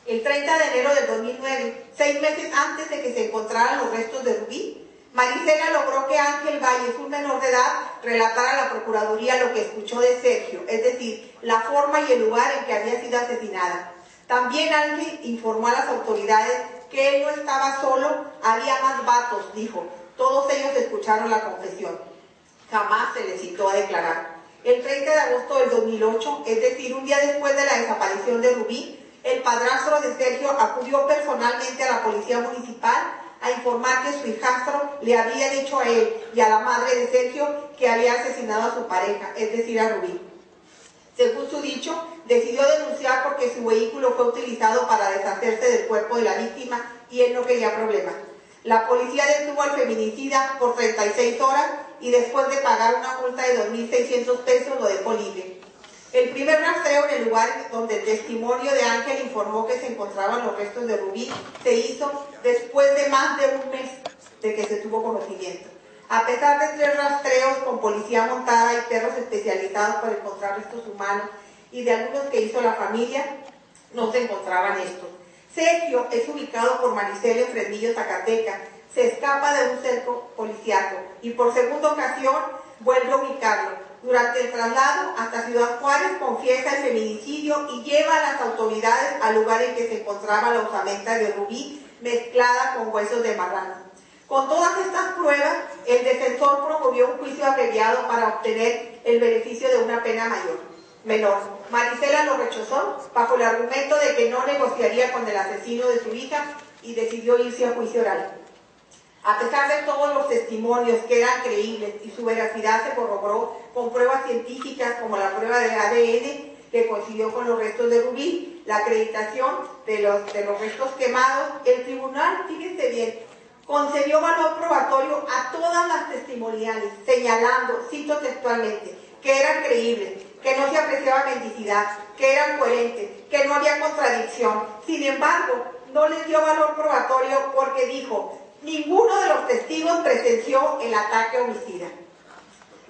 El 30 de enero del 2009, 6 meses antes de que se encontraran los restos de Rubí, Marisela logró que Ángel Valles, un menor de edad, relatara a la Procuraduría lo que escuchó de Sergio, es decir, la forma y el lugar en que había sido asesinada. También Ángel informó a las autoridades que él no estaba solo, había más vatos, dijo. Todos ellos escucharon la confesión. Jamás se le citó a declarar. El 30 de agosto del 2008, es decir, un día después de la desaparición de Rubí, el padrastro de Sergio acudió personalmente a la policía municipal a informar que su hijastro le había dicho a él y a la madre de Sergio que había asesinado a su pareja, es decir, a Rubí. Según su dicho, decidió denunciar porque su vehículo fue utilizado para deshacerse del cuerpo de la víctima y él no quería problemas. La policía detuvo al feminicida por 36 horas y después de pagar una multa de 2.600 pesos lo dejó libre. El primer rastreo en el lugar donde el testimonio de Ángel informó que se encontraban los restos de Rubí se hizo después de más de un mes de que se tuvo conocimiento. A pesar de 3 rastreos con policía montada y perros especializados para encontrar restos humanos y de algunos que hizo la familia, no se encontraban estos. Sergio es ubicado por Marisela en Fresnillo, Zacatecas. Se escapa de un cerco policiaco y por segunda ocasión vuelve a ubicarlo. Durante el traslado hasta Ciudad Juárez confiesa el feminicidio y lleva a las autoridades al lugar en que se encontraba la osamenta de Rubí mezclada con huesos de marrano. Con todas estas pruebas, el defensor promovió un juicio abreviado para obtener el beneficio de una pena menor. Marisela lo rechazó bajo el argumento de que no negociaría con el asesino de su hija y decidió irse a juicio oral. A pesar de todos los testimonios que eran creíbles y su veracidad se corroboró con pruebas científicas como la prueba de ADN que coincidió con los restos de Rubí, la acreditación de los restos quemados, el tribunal, fíjense bien, concedió valor probatorio a todas las testimoniales, señalando, cito textualmente, que eran creíbles, que no se apreciaba mendicidad, que eran coherentes, que no había contradicción. Sin embargo, no les dio valor probatorio porque dijo, ninguno de los testigos presenció el ataque homicida.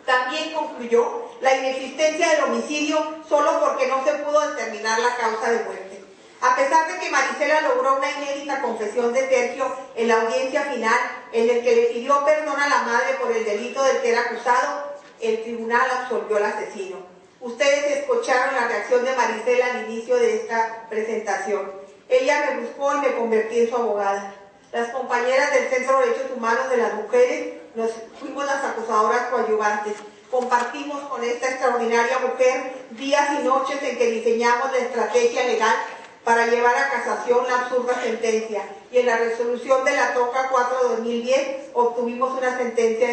También concluyó la inexistencia del homicidio solo porque no se pudo determinar la causa de muerte. A pesar de que Marisela logró una inédita confesión de Sergio en la audiencia final, en el que le pidió perdón a la madre por el delito del que era acusado, el tribunal absolvió al asesino. Ustedes escucharon la reacción de Marisela al inicio de esta presentación. Ella me buscó y me convertí en su abogada. Las compañeras del Centro de Derechos Humanos de las Mujeres nos fuimos las acusadoras coadyuvantes. Compartimos con esta extraordinaria mujer días y noches en que diseñamos la estrategia legal para llevar a casación la absurda sentencia, y en la resolución de la Toca 4/2010 obtuvimos una sentencia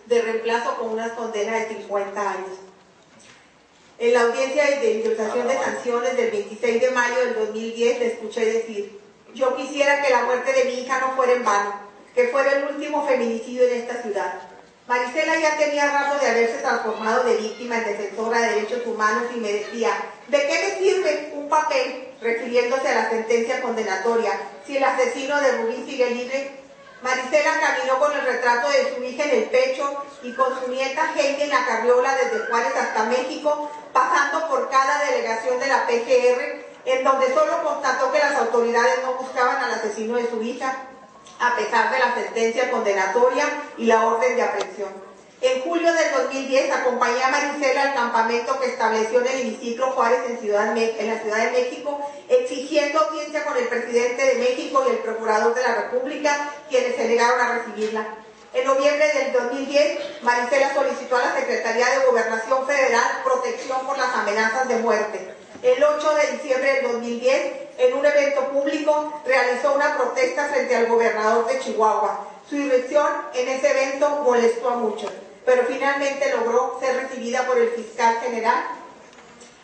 de reemplazo con una condena de 50 años. En la audiencia de imputación de sanciones del 26 de mayo del 2010 le escuché decir: yo quisiera que la muerte de mi hija no fuera en vano, que fuera el último feminicidio en esta ciudad. Marisela ya tenía rato de haberse transformado de víctima en defensora de derechos humanos y me decía, ¿de qué me sirve un papel, refiriéndose a la sentencia condenatoria, si el asesino de Rubí sigue libre? Marisela caminó con el retrato de su hija en el pecho y con su nieta Heidi en la carriola desde Juárez hasta México, pasando por cada delegación de la PGR, en donde solo constató que las autoridades no buscaban al asesino de su hija, a pesar de la sentencia condenatoria y la orden de aprehensión. En julio del 2010 acompañé a Marisela al campamento que estableció en el hemiciclo Juárez en la Ciudad de México, exigiendo audiencia con el presidente de México y el procurador de la República, quienes se negaron a recibirla. En noviembre del 2010, Marisela solicitó a la Secretaría de Gobernación Federal protección por las amenazas de muerte. El 8 de diciembre del 2010, en un evento público, realizó una protesta frente al gobernador de Chihuahua. Su irrupción en ese evento molestó a muchos, pero finalmente logró ser recibida por el fiscal general.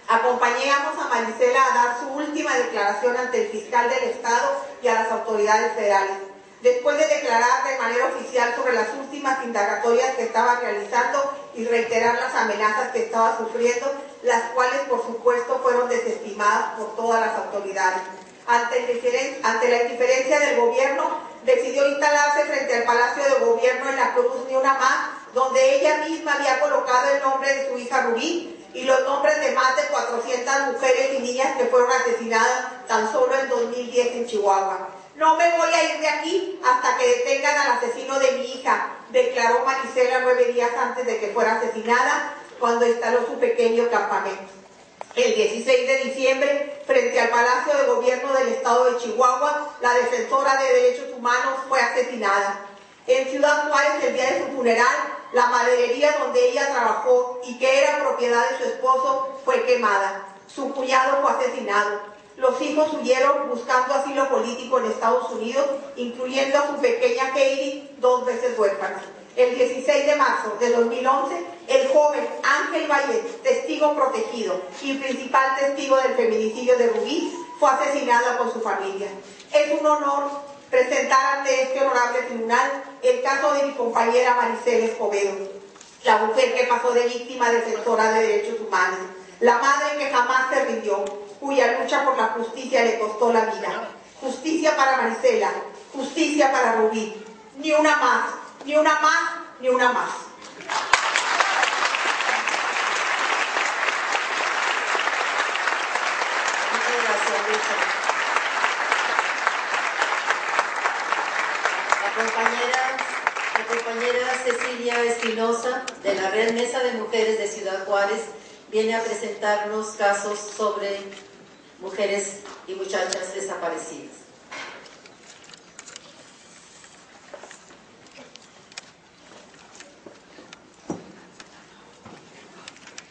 Acompañamos a Marisela a dar su última declaración ante el fiscal del Estado y a las autoridades federales. Después de declarar de manera oficial sobre las últimas indagatorias que estaba realizando y reiterar las amenazas que estaba sufriendo, las cuales por supuesto fueron desestimadas por todas las autoridades. Ante la indiferencia del gobierno, decidió instalarse frente al Palacio de Gobierno en la Cruz Ni Una Más, donde ella misma había colocado el nombre de su hija Rubí y los nombres de más de 400 mujeres y niñas que fueron asesinadas tan solo en 2010 en Chihuahua. No me voy a ir de aquí hasta que detengan al asesino de mi hija, declaró Marisela 9 días antes de que fuera asesinada, cuando instaló su pequeño campamento. El 16 de diciembre, frente al Palacio de Gobierno del Estado de Chihuahua, la defensora de derechos humanos fue asesinada. En Ciudad Juárez, el día de su funeral, la maderería donde ella trabajó y que era propiedad de su esposo fue quemada. Su cuñado fue asesinado. Los hijos huyeron buscando asilo político en Estados Unidos, incluyendo a su pequeña Katie, 2 veces huérfana. El 16 de marzo de 2011, el joven Ángel Valle, testigo protegido y principal testigo del feminicidio de Rubí, fue asesinado con su familia. Es un honor presentar ante este honorable tribunal el caso de mi compañera Marisela Escobedo, la mujer que pasó de víctima a defensora de derechos humanos, la madre que jamás se rindió, cuya lucha por la justicia le costó la vida. Justicia para Marisela, justicia para Rubí. Ni una más, ni una más, ni una más. Muchas gracias, Richard. La compañera Cecilia Espinosa, de la Red Mesa de Mujeres de Ciudad Juárez, viene a presentarnos casos sobre mujeres y muchachas desaparecidas.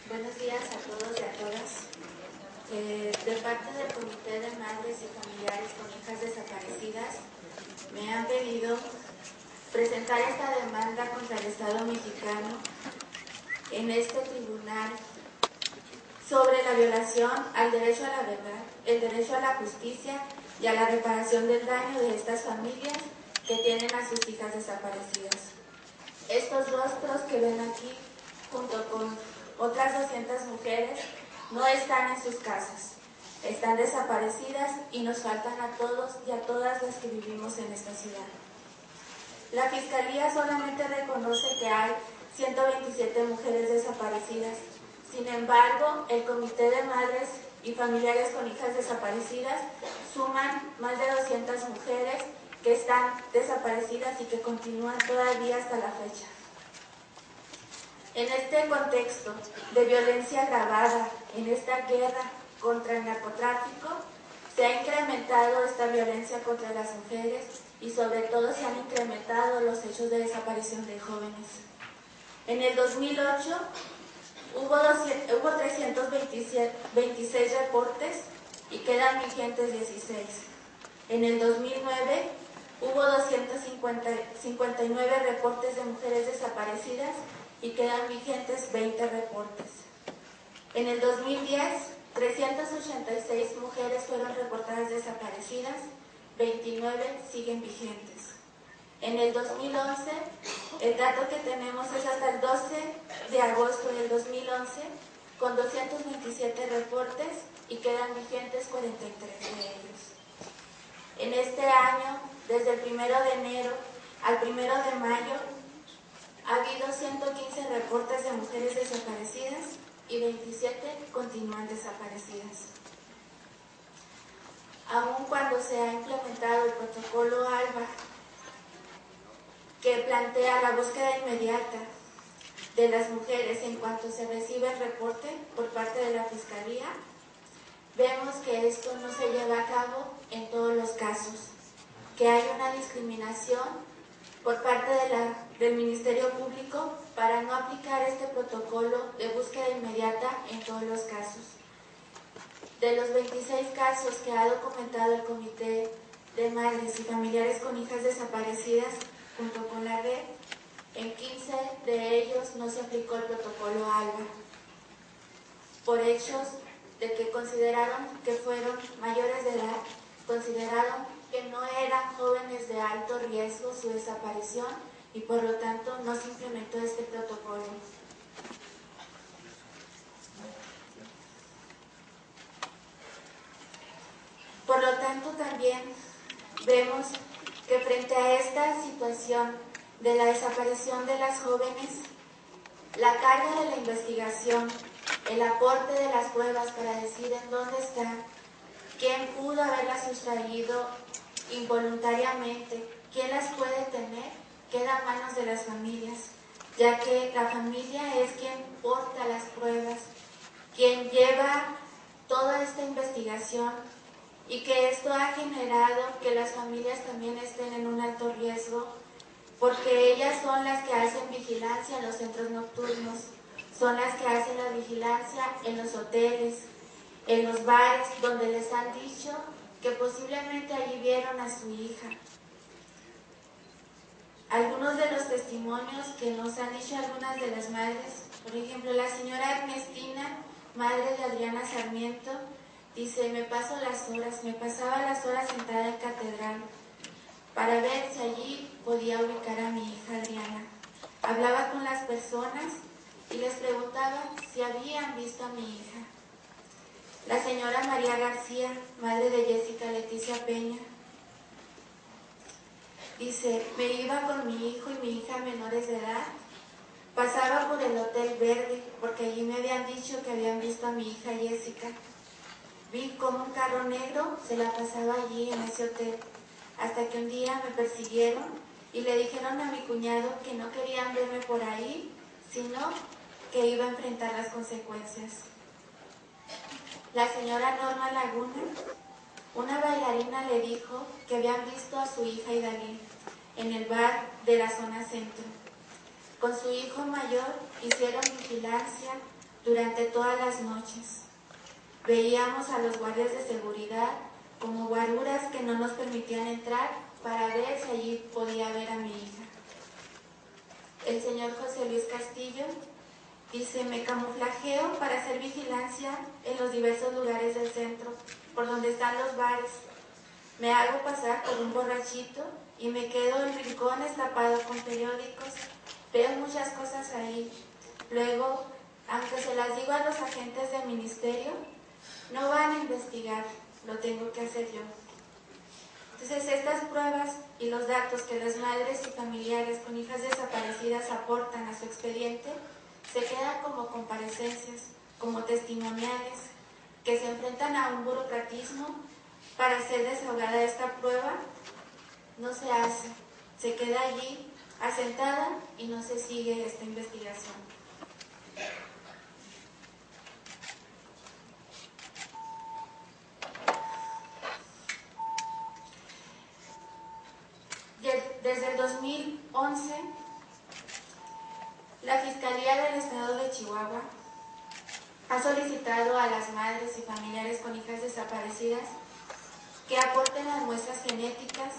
Buenos días a todos y a todas. De parte del Comité de Madres y Familiares con Hijas Desaparecidas, me han pedido presentar esta demanda contra el Estado mexicano en este tribunal sobre la violación al derecho a la verdad, el derecho a la justicia y a la reparación del daño de estas familias que tienen a sus hijas desaparecidas. Estos rostros que ven aquí, junto con otras 200 mujeres, no están en sus casas, están desaparecidas y nos faltan a todos y a todas las que vivimos en esta ciudad. La Fiscalía solamente reconoce que hay 127 mujeres desaparecidas. Sin embargo, el Comité de Madres y Familiares con Hijas Desaparecidas suman más de 200 mujeres que están desaparecidas y que continúan todavía hasta la fecha. En este contexto de violencia agravada, en esta guerra contra el narcotráfico, se ha incrementado esta violencia contra las mujeres y sobre todo se han incrementado los hechos de desaparición de jóvenes. En el 2008 hubo 326 reportes y quedan vigentes 16. En el 2009 hubo 259 reportes de mujeres desaparecidas y quedan vigentes 20 reportes. En el 2010, 386 mujeres fueron reportadas desaparecidas, 29 siguen vigentes. En el 2011, el dato que tenemos es hasta el 12 de agosto del 2011, con 227 reportes y quedan vigentes 43 de ellos. En este año, desde el 1 de enero al 1 de mayo, ha habido 115 reportes de mujeres desaparecidas y 27 continúan desaparecidas. Aun cuando se ha implementado el protocolo ALBA que plantea la búsqueda inmediata de las mujeres en cuanto se recibe el reporte por parte de la Fiscalía, vemos que esto no se lleva a cabo en todos los casos, que hay una discriminación por parte del Ministerio Público para no aplicar este protocolo de búsqueda inmediata en todos los casos. De los 26 casos que ha documentado el Comité de Madres y Familiares con Hijas Desaparecidas junto con la red, en 15 de ellos no se aplicó el protocolo ALBA, por hechos de que consideraron que fueron mayores de edad, consideraron que no eran jóvenes de alto riesgo su desaparición y por lo tanto no se implementó este protocolo. Por lo tanto también vemos que frente a esta situación de la desaparición de las jóvenes, la carga de la investigación, el aporte de las pruebas para decir en dónde están, quién pudo haberlas sustraído involuntariamente, quién las puede tener, queda en manos de las familias, ya que la familia es quien porta las pruebas, quien lleva toda esta investigación y que esto ha generado que las familias también estén en un alto riesgo, porque ellas son las que hacen vigilancia en los centros nocturnos, son las que hacen la vigilancia en los hoteles, en los bares, donde les han dicho que posiblemente allí vieron a su hija. Algunos de los testimonios que nos han dicho algunas de las madres, por ejemplo, la señora Ernestina, madre de Adriana Sarmiento, dice: me pasaba las horas sentada en catedral para ver si allí podía ubicar a mi hija Adriana. Hablaba con las personas y les preguntaba si habían visto a mi hija. La señora María García, madre de Jessica Leticia Peña, dice: me iba con mi hijo y mi hija menores de edad, pasaba por el Hotel Verde porque allí me habían dicho que habían visto a mi hija Jessica. Vi como un carro negro se la pasaba allí en ese hotel, hasta que un día me persiguieron y le dijeron a mi cuñado que no querían verme por ahí, sino que iba a enfrentar las consecuencias. La señora Norma Laguna, una bailarina, le dijo que habían visto a su hija Idalí en el bar de la zona centro. Con su hijo mayor hicieron vigilancia durante todas las noches. Veíamos a los guardias de seguridad como guaruras que no nos permitían entrar para ver si allí podía ver a mi hija. El señor José Luis Castillo dice: me camuflajeo para hacer vigilancia en los diversos lugares del centro, por donde están los bares. Me hago pasar por un borrachito y me quedo en rincones tapado con periódicos. Veo muchas cosas ahí. Luego, aunque se las digo a los agentes del ministerio, no van a investigar, lo tengo que hacer yo. Entonces, estas pruebas y los datos que las madres y familiares con hijas desaparecidas aportan a su expediente se quedan como comparecencias, como testimoniales, que se enfrentan a un burocratismo para ser desahogada esta prueba. No se hace, se queda allí asentada y no se sigue esta investigación. Desde el 2011, la Fiscalía del Estado de Chihuahua ha solicitado a las madres y familiares con hijas desaparecidas que aporten las muestras genéticas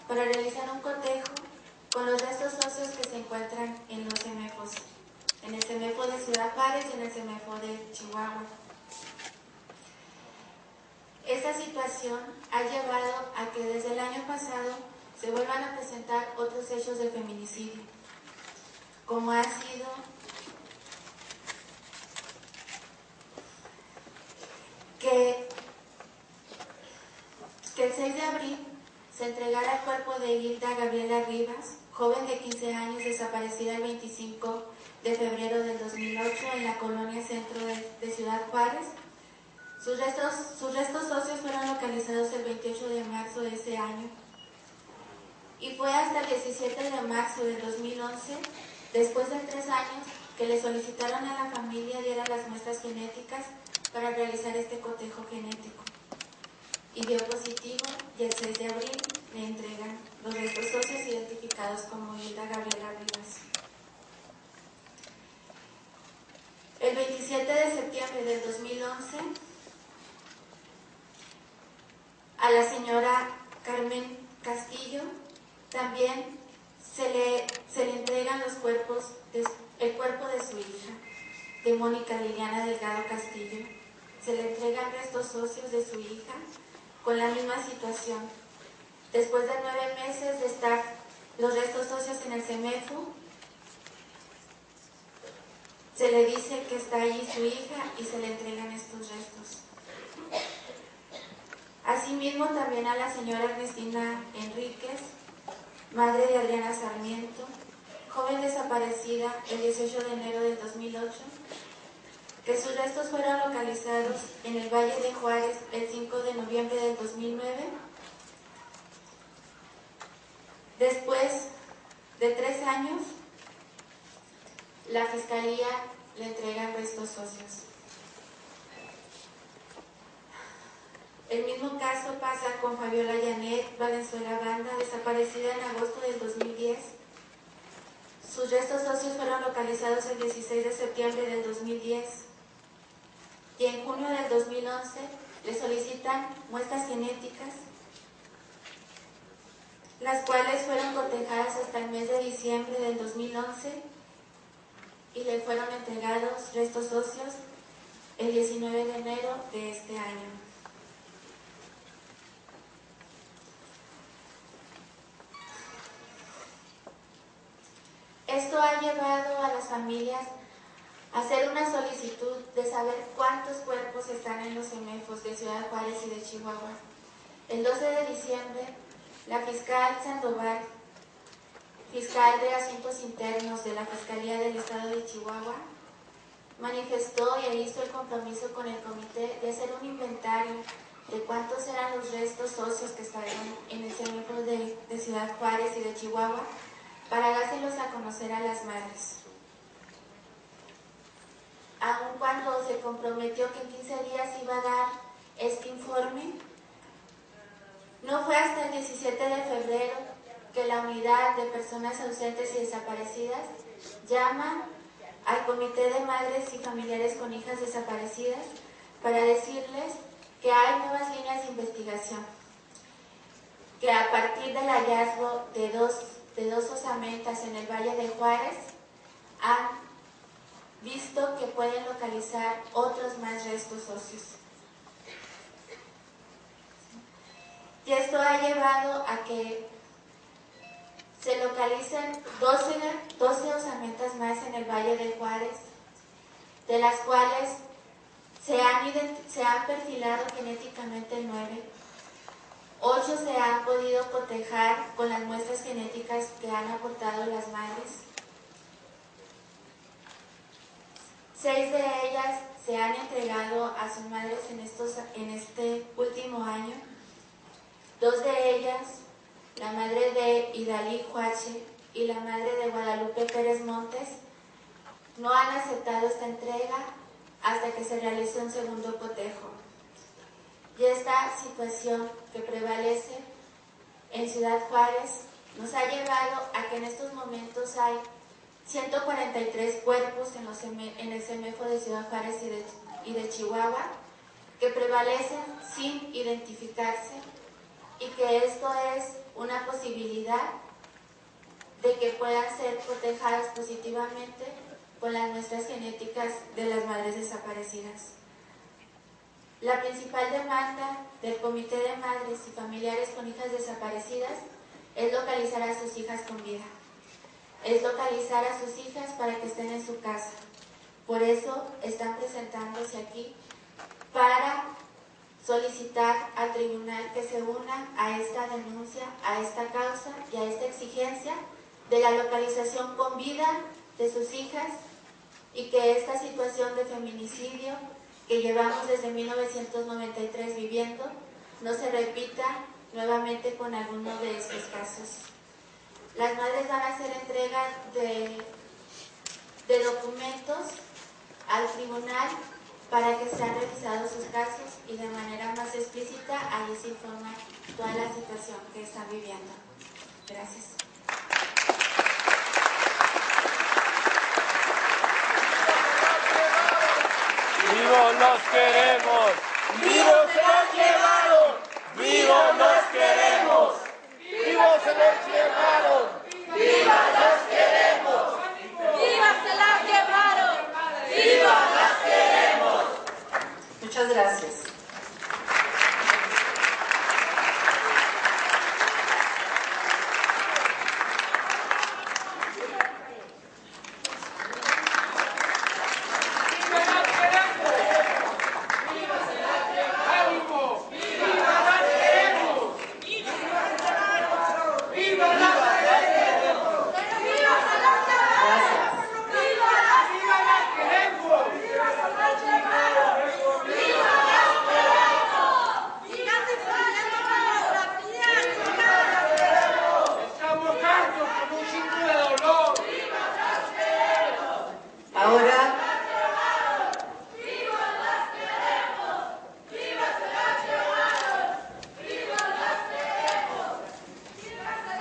para realizar un cotejo con los restos óseos que se encuentran en los CEMEFOS, en el CEMEFO de Ciudad Juárez y en el CEMEFO de Chihuahua. Esta situación ha llevado a que desde el año pasado se vuelvan a presentar otros hechos de feminicidio, como ha sido que el 6 de abril se entregara el cuerpo de Hilda Gabriela Rivas, joven de 15 años desaparecida el 25 de febrero del 2008 en la colonia centro de Ciudad Juárez. Sus restos óseos fueron localizados el 28 de marzo de ese año y fue hasta el 17 de marzo del 2011, después de 3 años, que le solicitaron a la familia diera las muestras genéticas para realizar este cotejo genético. Y dio positivo, y el 6 de abril le entregan los restos óseos identificados como Hilda Gabriela Rivas. El 27 de septiembre del 2011, a la señora Carmen Castillo también se le entregan los cuerpos, el cuerpo de su hija, de Mónica Liliana Delgado Castillo. Se le entregan restos óseos de su hija con la misma situación. Después de 9 meses de estar los restos óseos en el CEMEFO, se le dice que está allí su hija y se le entregan estos restos. Asimismo, también a la señora Ernestina Enríquez, madre de Adriana Sarmiento, joven desaparecida el 18 de enero del 2008, que sus restos fueron localizados en el Valle de Juárez el 5 de noviembre del 2009. Después de 3 años, la Fiscalía le entrega restos óseos. El mismo caso pasa con Fabiola Janet Valenzuela Banda, desaparecida en agosto del 2010. Sus restos óseos fueron localizados el 16 de septiembre del 2010. Y en junio del 2011 le solicitan muestras genéticas, las cuales fueron cotejadas hasta el mes de diciembre del 2011 y le fueron entregados restos óseos el 19 de enero de este año. Esto ha llevado a las familias a hacer una solicitud de saber cuántos cuerpos están en los CEMEFOs de Ciudad Juárez y de Chihuahua. El 12 de diciembre, la fiscal Sandoval, fiscal de Asuntos Internos de la Fiscalía del Estado de Chihuahua, manifestó y hizo el compromiso con el comité de hacer un inventario de cuántos eran los restos óseos que estaban en el CEMEFO de Ciudad Juárez y de Chihuahua, para dárselos a conocer a las madres. Aun cuando se comprometió que en 15 días iba a dar este informe, no fue hasta el 17 de febrero que la Unidad de Personas Ausentes y Desaparecidas llama al Comité de Madres y Familiares con Hijas Desaparecidas para decirles que hay nuevas líneas de investigación, que a partir del hallazgo de dos osamentas en el Valle de Juárez han visto que pueden localizar otros más restos óseos. Y esto ha llevado a que se localicen 12 osamentas más en el Valle de Juárez, de las cuales se han perfilado genéticamente 9. 8 se han podido cotejar con las muestras genéticas que han aportado las madres. 6 de ellas se han entregado a sus madres en este último año. 2 de ellas, la madre de Idalí Huache y la madre de Guadalupe Pérez Montes, no han aceptado esta entrega hasta que se realice un segundo cotejo. Y esta situación que prevalece en Ciudad Juárez nos ha llevado a que en estos momentos hay 143 cuerpos en el CEMEFO de Ciudad Juárez y de Chihuahua que prevalecen sin identificarse, y que esto es una posibilidad de que puedan ser cotejadas positivamente con las muestras genéticas de las madres desaparecidas. La principal demanda del Comité de Madres y Familiares con Hijas Desaparecidas es localizar a sus hijas con vida. Es localizar a sus hijas para que estén en su casa. Por eso están presentándose aquí para solicitar al tribunal que se una a esta denuncia, a esta causa y a esta exigencia de la localización con vida de sus hijas, y que esta situación de feminicidio que llevamos desde 1993 viviendo no se repita nuevamente con alguno de estos casos. Las madres van a hacer entrega de documentos al tribunal para que sean revisados sus casos y de manera más explícita ahí se informa toda la situación que están viviendo. Gracias. ¡Vivos los queremos! ¡Vivos se los llevaron! ¡Vivos los queremos! ¡Vivos se los llevaron! ¡Vivas los queremos! ¡Vivas se las llevaron! ¡Vivas las queremos! Muchas gracias.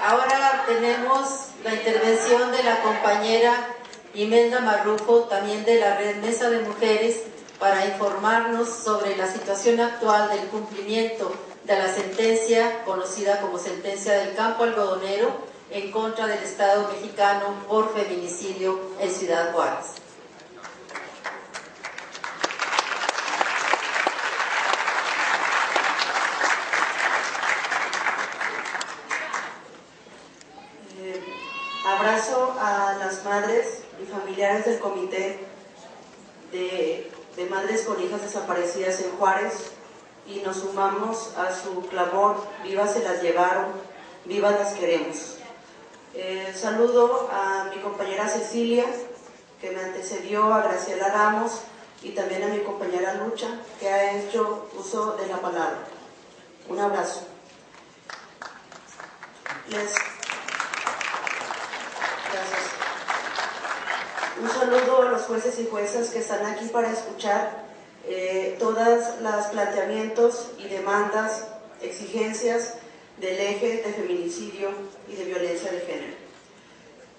Ahora tenemos la intervención de la compañera Imelda Marrufo, también de la Red Mesa de Mujeres, para informarnos sobre la situación actual del cumplimiento de la sentencia conocida como sentencia del Campo Algodonero en contra del Estado mexicano por feminicidio en Ciudad Juárez. Abrazo a las madres y familiares del Comité de Madres con Hijas Desaparecidas en Juárez y nos sumamos a su clamor: vivas se las llevaron, vivas las queremos. Saludo a mi compañera Cecilia, que me antecedió, a Graciela Ramos y también a mi compañera Lucha, que ha hecho uso de la palabra. Un abrazo. Gracias. Un saludo a los jueces y juezas que están aquí para escuchar todos los planteamientos y demandas, exigencias del eje de feminicidio y de violencia de género.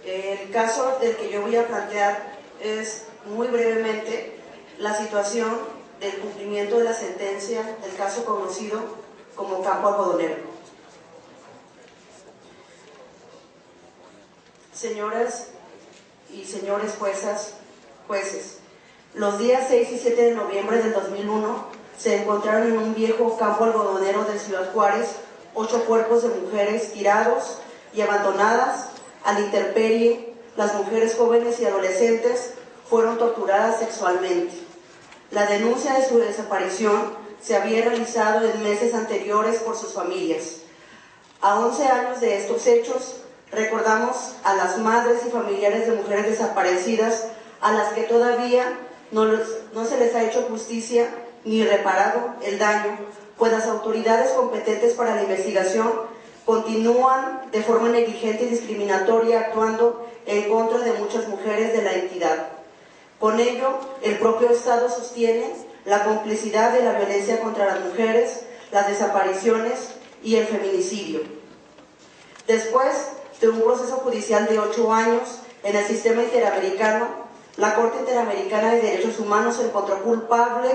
El caso del que yo voy a plantear es, muy brevemente, la situación del cumplimiento de la sentencia del caso conocido como Campo Algodonero. Señoras y señores jueces, los días 6 y 7 de noviembre del 2001 se encontraron en un viejo campo algodonero de Ciudad Juárez 8 cuerpos de mujeres tirados y abandonadas a la intemperie. Las mujeres jóvenes y adolescentes fueron torturadas sexualmente. La denuncia de su desaparición se había realizado en meses anteriores por sus familias. A 11 años de estos hechos, recordamos a las madres y familiares de mujeres desaparecidas a las que todavía no se les ha hecho justicia ni reparado el daño, pues las autoridades competentes para la investigación continúan de forma negligente y discriminatoria actuando en contra de muchas mujeres de la entidad. Con ello, el propio Estado sostiene la complicidad de la violencia contra las mujeres, las desapariciones y el feminicidio. Después de un proceso judicial de 8 años en el sistema interamericano, la Corte Interamericana de Derechos Humanos encontró culpable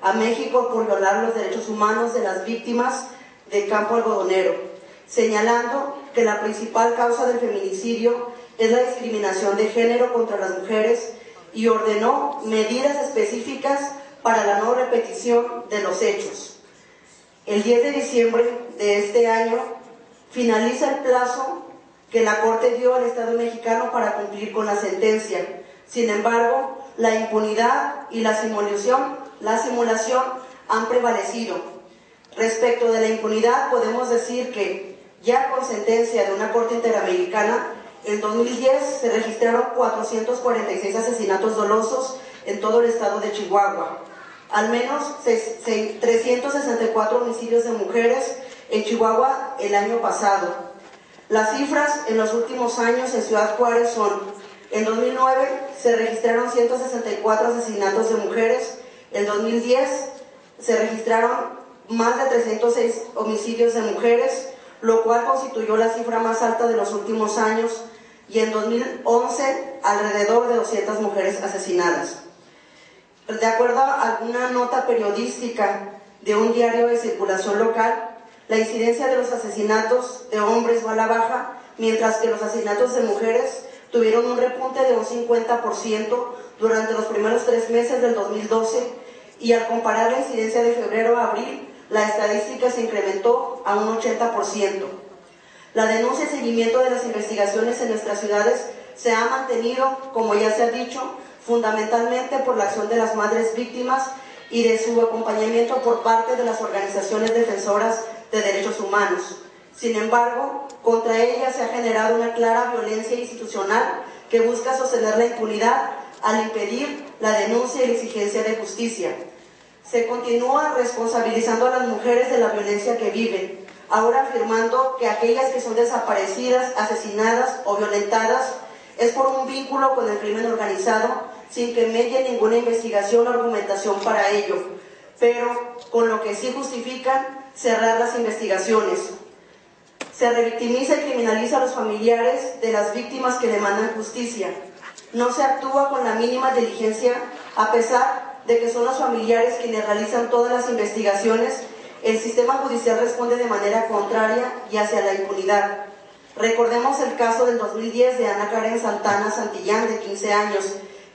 a México por violar los derechos humanos de las víctimas del campo algodonero, señalando que la principal causa del feminicidio es la discriminación de género contra las mujeres y ordenó medidas específicas para la no repetición de los hechos. El 10 de diciembre de este año finaliza el plazo que la Corte dio al Estado mexicano para cumplir con la sentencia. Sin embargo, la impunidad y la simulación han prevalecido. Respecto de la impunidad, podemos decir que ya con sentencia de una Corte Interamericana, en 2010 se registraron 446 asesinatos dolosos en todo el estado de Chihuahua, al menos 364 homicidios de mujeres en Chihuahua el año pasado. Las cifras en los últimos años en Ciudad Juárez son: en 2009 se registraron 164 asesinatos de mujeres, en 2010 se registraron más de 306 homicidios de mujeres, lo cual constituyó la cifra más alta de los últimos años, y en 2011 alrededor de 200 mujeres asesinadas. De acuerdo a alguna nota periodística de un diario de circulación local, la incidencia de los asesinatos de hombres va a la baja, mientras que los asesinatos de mujeres tuvieron un repunte de un 50% durante los primeros 3 meses del 2012, y al comparar la incidencia de febrero a abril, la estadística se incrementó a un 80%. La denuncia y seguimiento de las investigaciones en nuestras ciudades se ha mantenido, como ya se ha dicho, fundamentalmente por la acción de las madres víctimas y de su acompañamiento por parte de las organizaciones defensoras de derechos humanos. Sin embargo, contra ellas se ha generado una clara violencia institucional que busca sostener la impunidad al impedir la denuncia y la exigencia de justicia. Se continúa responsabilizando a las mujeres de la violencia que viven, ahora afirmando que aquellas que son desaparecidas, asesinadas o violentadas es por un vínculo con el crimen organizado, sin que medie ninguna investigación o argumentación para ello, pero con lo que sí justifican cerrar las investigaciones. Se revictimiza y criminaliza a los familiares de las víctimas que demandan justicia. No se actúa con la mínima diligencia, a pesar de que son los familiares quienes realizan todas las investigaciones. El sistema judicial responde de manera contraria y hacia la impunidad. Recordemos el caso del 2010 de Ana Karen Santana Santillán, de 15 años,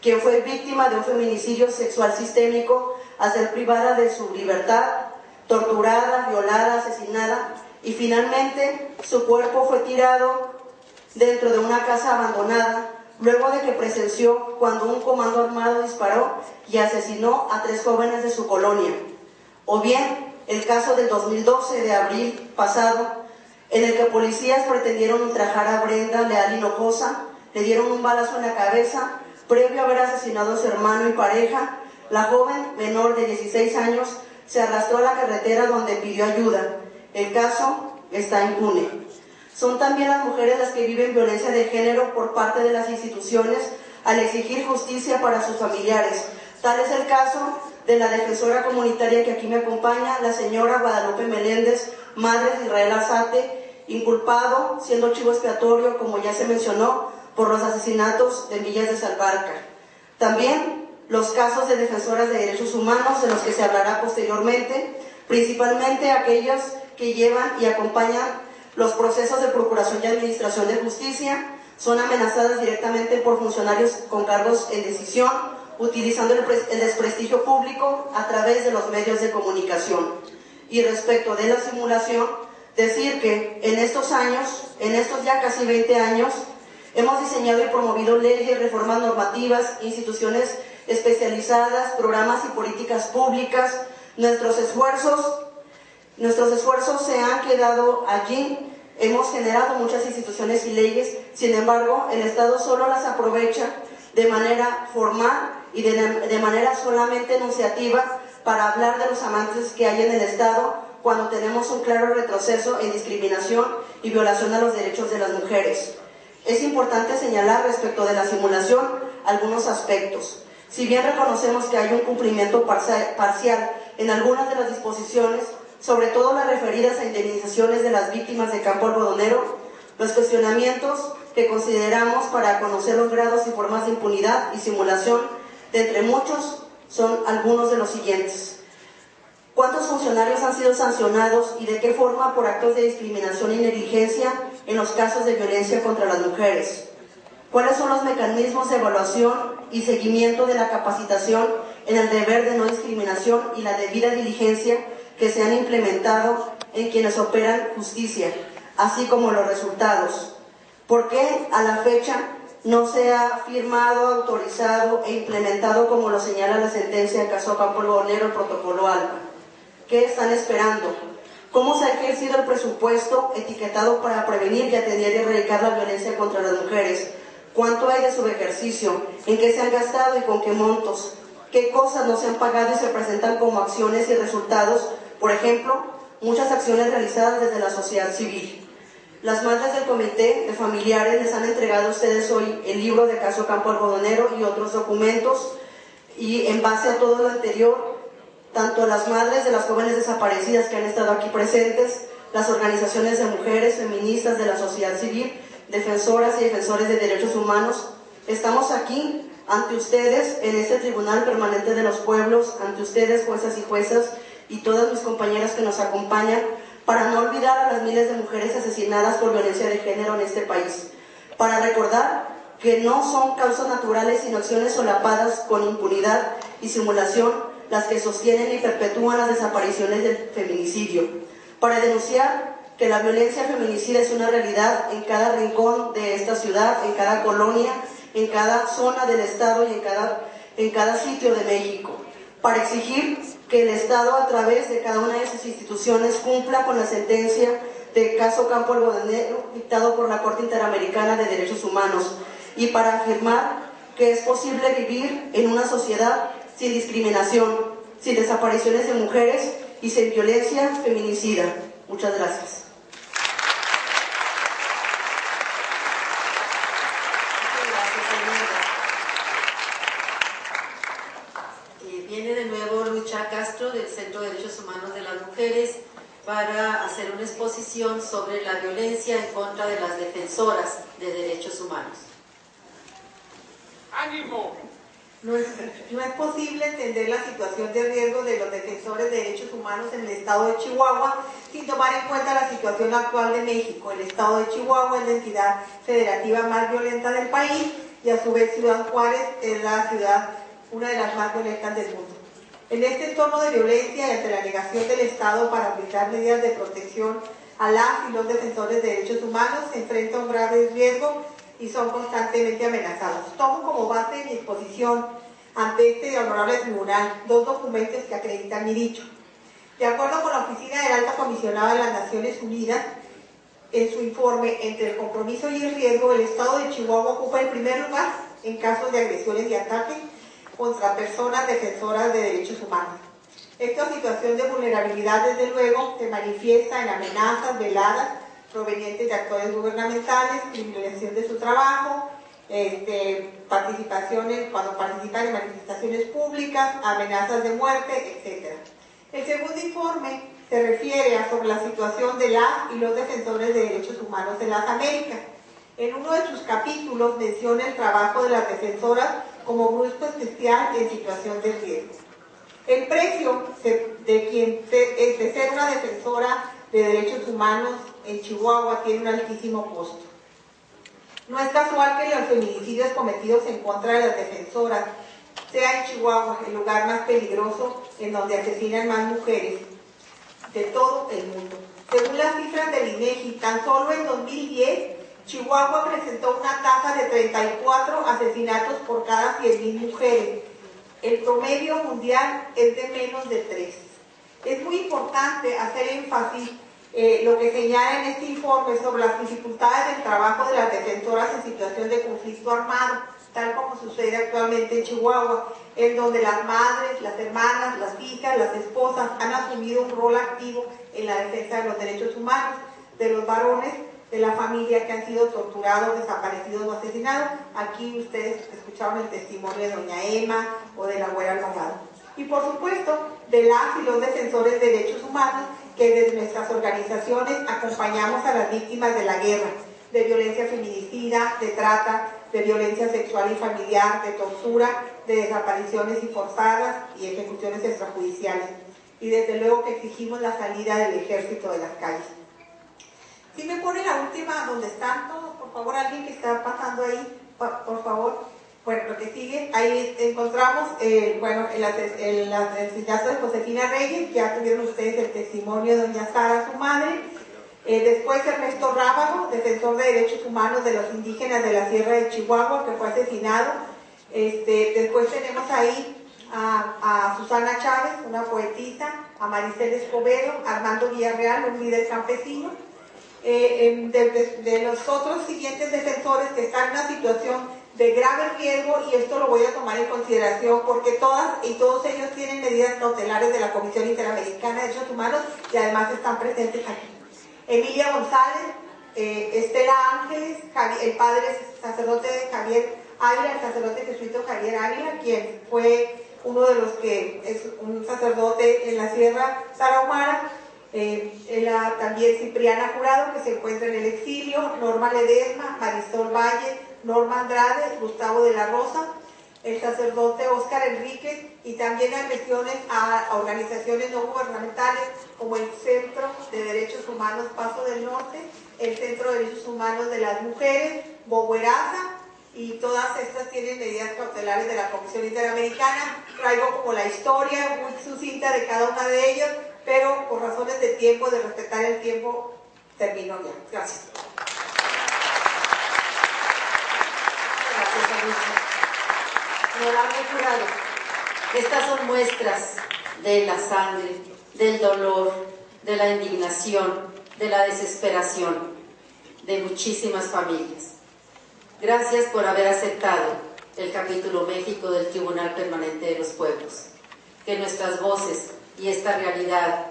quien fue víctima de un feminicidio sexual sistémico al ser privada de su libertad, torturada, violada, asesinada, y finalmente su cuerpo fue tirado dentro de una casa abandonada, luego de que presenció cuando un comando armado disparó y asesinó a 3 jóvenes de su colonia. O bien el caso del 2012 de abril pasado, en el que policías pretendieron ultrajar a Brenda Leal Hinojosa, le dieron un balazo en la cabeza, previo a haber asesinado a su hermano y pareja. La joven menor de 16 años se arrastró a la carretera donde pidió ayuda. El caso está impune. Son también las mujeres las que viven violencia de género por parte de las instituciones al exigir justicia para sus familiares. Tal es el caso de la defensora comunitaria que aquí me acompaña, la señora Guadalupe Meléndez, madre de Israel Arzate, inculpado, siendo chivo expiatorio, como ya se mencionó, por los asesinatos de Villas de Salvarca. También los casos de defensoras de derechos humanos, de los que se hablará posteriormente, principalmente aquellas que llevan y acompañan los procesos de procuración y administración de justicia, son amenazadas directamente por funcionarios con cargos en decisión, utilizando el desprestigio público a través de los medios de comunicación. Y respecto de la simulación, decir que en estos ya casi 20 años, hemos diseñado y promovido leyes, reformas normativas, instituciones especializadas, programas y políticas públicas. Nuestros esfuerzos se han quedado allí. Hemos generado muchas instituciones y leyes, sin embargo, el Estado solo las aprovecha de manera formal y de manera solamente enunciativa para hablar de los avances que hay en el Estado, cuando tenemos un claro retroceso en discriminación y violación a los derechos de las mujeres. Es importante señalar respecto de la simulación algunos aspectos. Si bien reconocemos que hay un cumplimiento parcial en algunas de las disposiciones, sobre todo las referidas a indemnizaciones de las víctimas de Campo Algodonero, los cuestionamientos que consideramos para conocer los grados y formas de impunidad y simulación, de entre muchos, son algunos de los siguientes. ¿Cuántos funcionarios han sido sancionados y de qué forma por actos de discriminación y negligencia en los casos de violencia contra las mujeres? ¿Cuáles son los mecanismos de evaluación y seguimiento de la capacitación en el deber de no discriminación y la debida diligencia que se han implementado en quienes operan justicia, así como los resultados? ¿Por qué a la fecha no se ha firmado, autorizado e implementado, como lo señala la sentencia del caso Campo Algodonero, el protocolo ALBA? ¿Qué están esperando? ¿Cómo se ha ejercido el presupuesto etiquetado para prevenir y atender y erradicar la violencia contra las mujeres? ¿Cuánto hay de su ejercicio? ¿En qué se han gastado y con qué montos? ¿Qué cosas no se han pagado y se presentan como acciones y resultados? Por ejemplo, muchas acciones realizadas desde la sociedad civil. Las madres del comité de familiares les han entregado a ustedes hoy el libro de caso Campo Algodonero y otros documentos, y en base a todo lo anterior, tanto las madres de las jóvenes desaparecidas que han estado aquí presentes, las organizaciones de mujeres, feministas de la sociedad civil, defensoras y defensores de derechos humanos, estamos aquí ante ustedes en este Tribunal Permanente de los Pueblos, ante ustedes, juezas y juezas, y todas mis compañeras que nos acompañan, para no olvidar a las miles de mujeres asesinadas por violencia de género en este país, para recordar que no son causas naturales sino acciones solapadas con impunidad y simulación las que sostienen y perpetúan las desapariciones del feminicidio, para denunciar que la violencia feminicida es una realidad en cada rincón de esta ciudad, en cada colonia, en cada zona del estado y en cada sitio de México, para exigir que el Estado, a través de cada una de sus instituciones, cumpla con la sentencia del caso Campo Algodonero dictado por la Corte Interamericana de Derechos Humanos, y para afirmar que es posible vivir en una sociedad sin discriminación, sin desapariciones de mujeres y sin violencia feminicida. Muchas gracias. Viene de nuevo Lucha Castro del Centro de Derechos Humanos de las Mujeres para hacer una exposición sobre la violencia en contra de las defensoras de derechos humanos. ¡Ánimo! No es posible entender la situación de riesgo de los defensores de derechos humanos en el estado de Chihuahua sin tomar en cuenta la situación actual de México. El estado de Chihuahua es la entidad federativa más violenta del país y a su vez Ciudad Juárez es la ciudad, una de las más violentas del mundo. En este entorno de violencia y ante la negación del Estado para aplicar medidas de protección a las y los defensores de derechos humanos, se enfrenta a un grave riesgo y son constantemente amenazados. Tomo como base de mi exposición ante este honorable tribunal dos documentos que acreditan mi dicho. De acuerdo con la Oficina del Alto Comisionado de las Naciones Unidas, en su informe Entre el compromiso y el riesgo, el estado de Chihuahua ocupa el primer lugar en casos de agresiones y ataques contra personas defensoras de derechos humanos. Esta situación de vulnerabilidad, desde luego, se manifiesta en amenazas veladas provenientes de actores gubernamentales, criminalización de su trabajo, participaciones cuando participan en manifestaciones públicas, amenazas de muerte, etc. El segundo informe se refiere sobre la situación de las y los defensores de derechos humanos en las Américas. En uno de sus capítulos menciona el trabajo de las defensoras como grupo especial en situación de riesgo. El precio de ser una defensora de derechos humanos en Chihuahua tiene un altísimo costo. No es casual que los feminicidios cometidos en contra de las defensoras sea en Chihuahua el lugar más peligroso en donde asesinan más mujeres de todo el mundo. Según las cifras del INEGI, tan solo en 2010 Chihuahua presentó una tasa de 34 asesinatos por cada 100.000 mujeres. El promedio mundial es de menos de 3. Es muy importante hacer énfasis lo que señala en este informe sobre las dificultades del trabajo de las defensoras en situación de conflicto armado, tal como sucede actualmente en Chihuahua, en donde las madres, las hermanas, las hijas, las esposas han asumido un rol activo en la defensa de los derechos humanos de los varones de la familia que han sido torturados, desaparecidos o asesinados. Aquí ustedes escucharon el testimonio de doña Emma o de la abuela Nogado. Y por supuesto, de las y los defensores de derechos humanos que desde nuestras organizaciones acompañamos a las víctimas de la guerra, de violencia feminicida, de trata, de violencia sexual y familiar, de tortura, de desapariciones forzadas y ejecuciones extrajudiciales. Y desde luego que exigimos la salida del ejército de las calles. Si me pone la última donde están todos, por favor, alguien que está pasando ahí, por favor. Bueno, lo que sigue, ahí encontramos, el asesinato de Josefina Reyes, ya tuvieron ustedes el testimonio de doña Sara, su madre. Después Ernesto Rábago, defensor de derechos humanos de los indígenas de la Sierra de Chihuahua, que fue asesinado. Después tenemos ahí a Susana Chávez, una poetisa, a Maricel Escobedo, Armando Villarreal, un líder campesino. De los otros siguientes defensores que están en una situación de grave riesgo, y esto lo voy a tomar en consideración porque todas y todos ellos tienen medidas cautelares de la Comisión Interamericana de Derechos Humanos y además están presentes aquí. Emilia González, Estela Ángeles, el padre sacerdote Javier Ávila, el sacerdote jesuita Javier Ávila, quien fue uno de los que es un sacerdote en la Sierra Tarahumara. También Cipriana Jurado, que se encuentra en el exilio, Norma Ledesma, Marisol Valle, Norma Andrade, Gustavo de la Rosa, el sacerdote Óscar Enríquez, y también agresiones a organizaciones no gubernamentales como el Centro de Derechos Humanos Paso del Norte, el Centro de Derechos Humanos de las Mujeres, Bogueraza, y todas estas tienen medidas cautelares de la Comisión Interamericana. Traigo como la historia muy sucinta de cada una de ellas, pero por razones de tiempo, de respetar el tiempo, termino ya. Gracias. Honorable jurado, estas son muestras de la sangre, del dolor, de la indignación, de la desesperación de muchísimas familias. Gracias por haber aceptado el capítulo México del Tribunal Permanente de los Pueblos. Que nuestras voces y esta realidad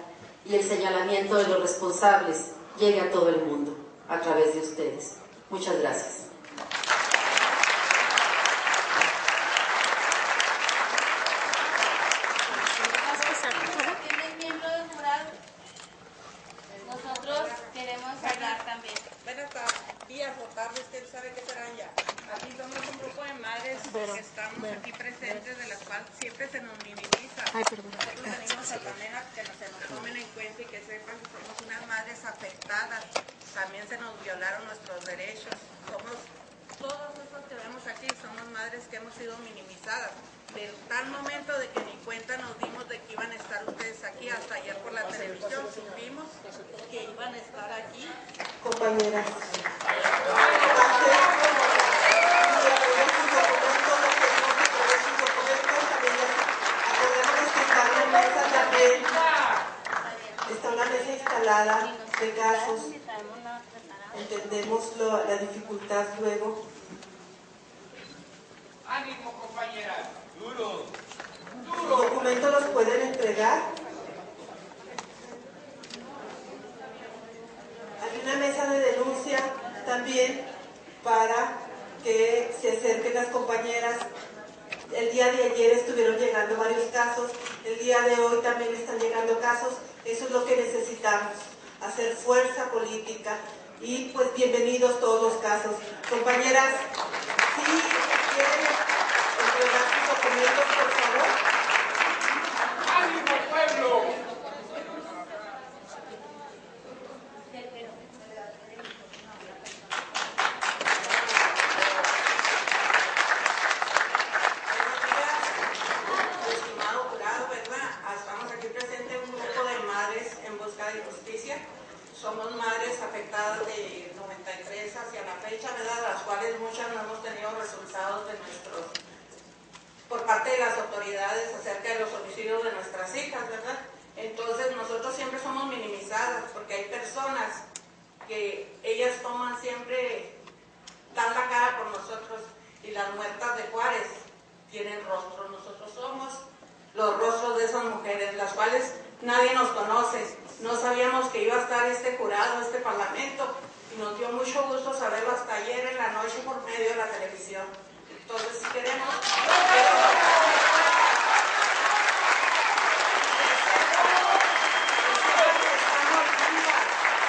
y el señalamiento de los responsables llegue a todo el mundo a través de ustedes. Muchas gracias. Nosotros queremos hablar también. Buenas días o tardes, quién sabe qué serán ya. Aquí somos un grupo de madres que estamos aquí presentes, de las cuales siempre se nos minimiza. Nosotros venimos a manera que se nos tomen en cuenta y que sepan que somos unas madres afectadas. También se nos violaron nuestros derechos. Todos estos que vemos aquí somos madres que hemos sido minimizadas. Del tal momento de que ni cuenta nos dimos de que iban a estar ustedes aquí, hasta ayer por la televisión supimos que iban a estar aquí. Compañeras. Está una mesa instalada de casos. Entendemos la dificultad luego. ¡Ánimo, compañeras! ¡Duro! Los documentos los pueden entregar. Hay una mesa de denuncia también para que se acerquen las compañeras. El día de ayer estuvieron llegando varios casos, el día de hoy también están llegando casos. Eso es lo que necesitamos, hacer fuerza política. Y pues bienvenidos todos los casos. Compañeras, si quieren entregar sus documentos, por favor. ¡Ánimo, pueblo! Estimado jurado, ¿verdad? Estamos aquí presentes un grupo de madres en busca de justicia. Somos madres afectadas de 93 hacia la fecha, ¿verdad? Las cuales muchas no hemos tenido resultados por parte de las autoridades acerca de los homicidios de nuestras hijas, ¿verdad? Entonces nosotros siempre somos minimizadas porque hay personas que ellas dan la cara por nosotros, y las muertas de Juárez tienen rostro. Nosotros somos los rostros de esas mujeres, las cuales nadie nos conoce. No sabíamos que iba a estar este jurado, este parlamento, y nos dio mucho gusto saberlo hasta ayer en la noche por medio de la televisión. Entonces, si queremos...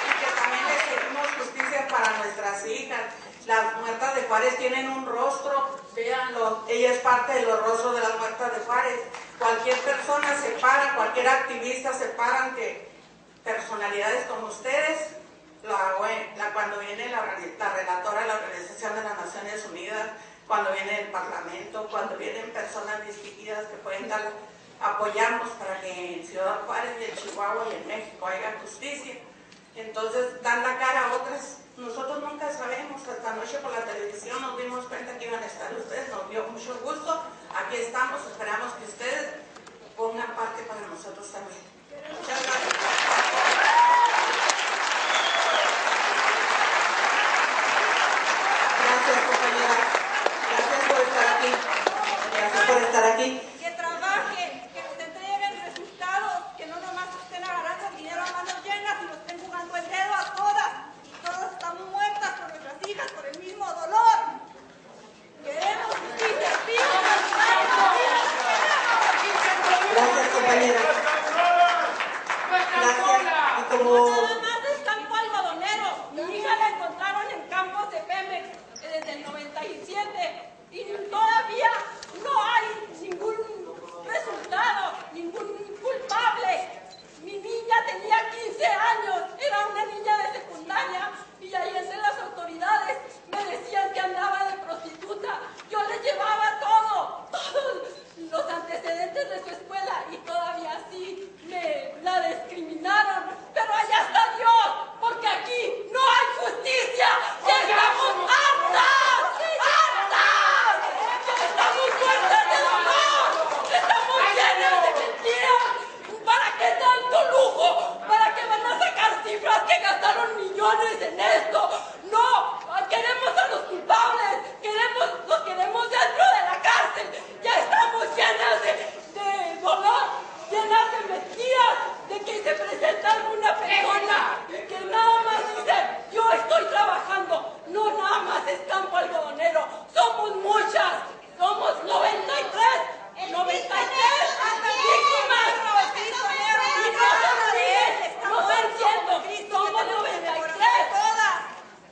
y que también les pedimos justicia para nuestras hijas. Las muertas de Juárez tienen un rostro, véanlo, ella es parte de los rostros de las muertas de Juárez. Cualquier persona se para, cualquier activista se para, que personalidades como ustedes, cuando viene la relatora de la Organización de las Naciones Unidas, cuando viene el Parlamento, cuando vienen personas distinguidas que pueden apoyarnos para que en Ciudad Juárez y en Chihuahua y en México haya justicia. Entonces dan la cara a otras. Nosotros nunca sabemos, hasta anoche por la televisión nos dimos cuenta que iban a estar ustedes, nos dio mucho gusto. Aquí estamos, esperamos que ustedes pongan parte para nosotros también. Muchas gracias. Gracias, compañeras. Gracias por estar aquí. Gracias por estar aquí. Que trabajen, que nos entreguen resultados, que no nomás estén agarrando dinero a manos llenas y nos estén jugando el dedo a todas. Y todas estamos compañeras. Gracias. Y como... Nada más es campo algodonero. Mi hija la encontraron en campos de Pemex desde el 97 y todavía no hay ningún resultado, ningún culpable. Mi niña tenía 15 años, era una niña de secundaria y ahí entre las autoridades me decían que andaba de prostituta. Yo le llevaba todos los antecedentes de su escuela y todavía así me la discriminaron. Pero allá está Dios, porque aquí no hay justicia y estamos hartas, hartas. Estamos muertas de dolor, estamos llenas de mentiras. ¿Para qué tanto lujo? ¿Para qué van a sacar cifras que gastaron millones en esto? No, queremos a los culpables, los queremos dentro de la cárcel. Ya estamos llenas de dolor, llenas de mentiras, de que se presenta alguna persona que nada más dice, yo estoy trabajando. No, nada más es campo algodonero, somos muchas, somos 93 víctimas. Y no se ríen, no se entienden, somos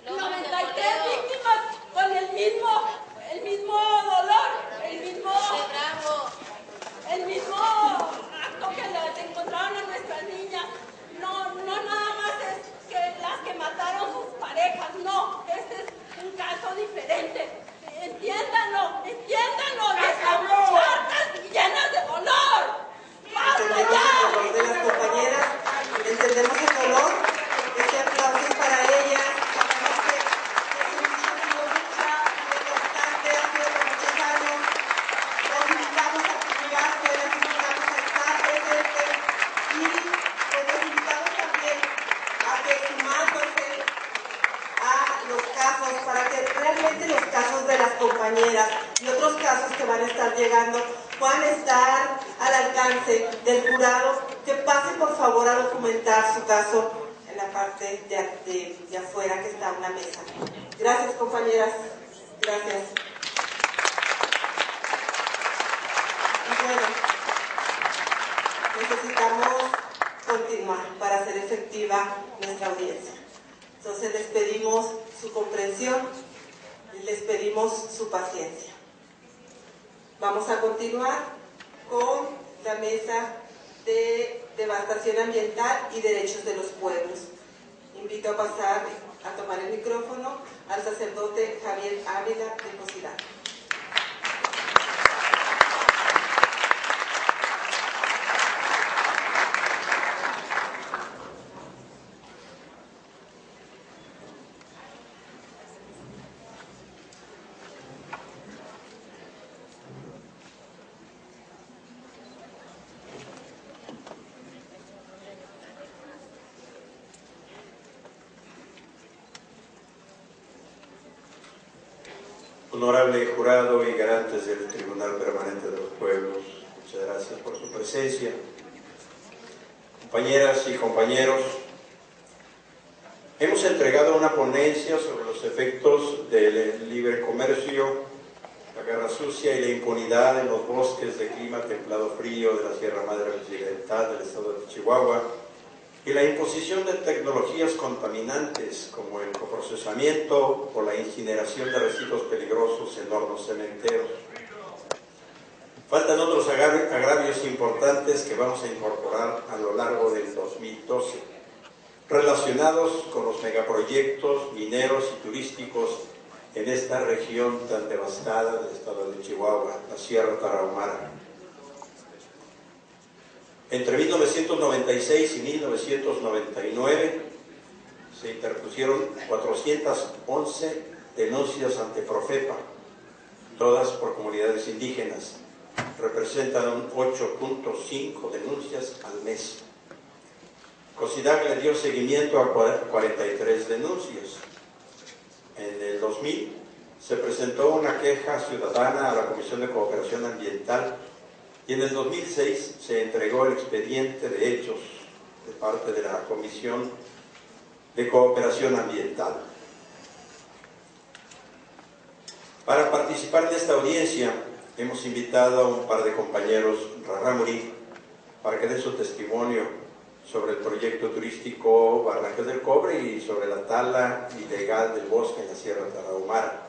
93 víctimas con el mismo dolor, el mismo acto que les encontraron a nuestras niñas. No nada más es que las que mataron sus parejas, no, este es un caso diferente. Entiéndanlo, estamos hartas y llenas de dolor. ¡Basta ya! Entendemos el dolor de las compañeras, entendemos el dolor, este aplauso es para ellas. Sabemos que es una lucha constante, ha sido por muchos años. Los invitamos a que sigan, les invitamos a estar presentes y pues los invitamos también a que sumándose a los casos, para que realmente los casos de las compañeras y otros casos que van a estar llegando puedan estar al alcance del jurado, que pasen por favor a documentar su caso en la parte de afuera que está en la mesa. Gracias, compañeras. Gracias. Y bueno, necesitamos continuar para hacer efectiva nuestra audiencia. Entonces les pedimos su comprensión y les pedimos su paciencia. Vamos a continuar con la mesa de devastación ambiental y derechos de los pueblos. Invito a pasar a tomar el micrófono al sacerdote Javier Ávila de Cosilán. Honorable jurado y garantes del Tribunal Permanente de los Pueblos, muchas gracias por su presencia. Compañeras y compañeros, hemos entregado una ponencia sobre los efectos del libre comercio, la guerra sucia y la impunidad en los bosques de clima templado frío de la Sierra Madre Occidental del estado de Chihuahua y la imposición de tecnologías contaminantes como el coprocesamiento o la incineración de residuos peligrosos en hornos cementeros. Faltan otros agravios importantes que vamos a incorporar a lo largo del 2012, relacionados con los megaproyectos mineros y turísticos en esta región tan devastada del estado de Chihuahua, la Sierra Tarahumara. Entre 1996 y 1999 se interpusieron 411 denuncias ante Profepa, todas por comunidades indígenas. Representan un 8.5 denuncias al mes. COSIDAC le dio seguimiento a 43 denuncias. En el 2000 se presentó una queja ciudadana a la Comisión de Cooperación Ambiental y en el 2006 se entregó el expediente de hechos de parte de la Comisión de Cooperación Ambiental. Para participar en esta audiencia hemos invitado a un par de compañeros rarámuri para que den su testimonio sobre el proyecto turístico Barrancas del Cobre y sobre la tala ilegal del bosque en la Sierra Tarahumara.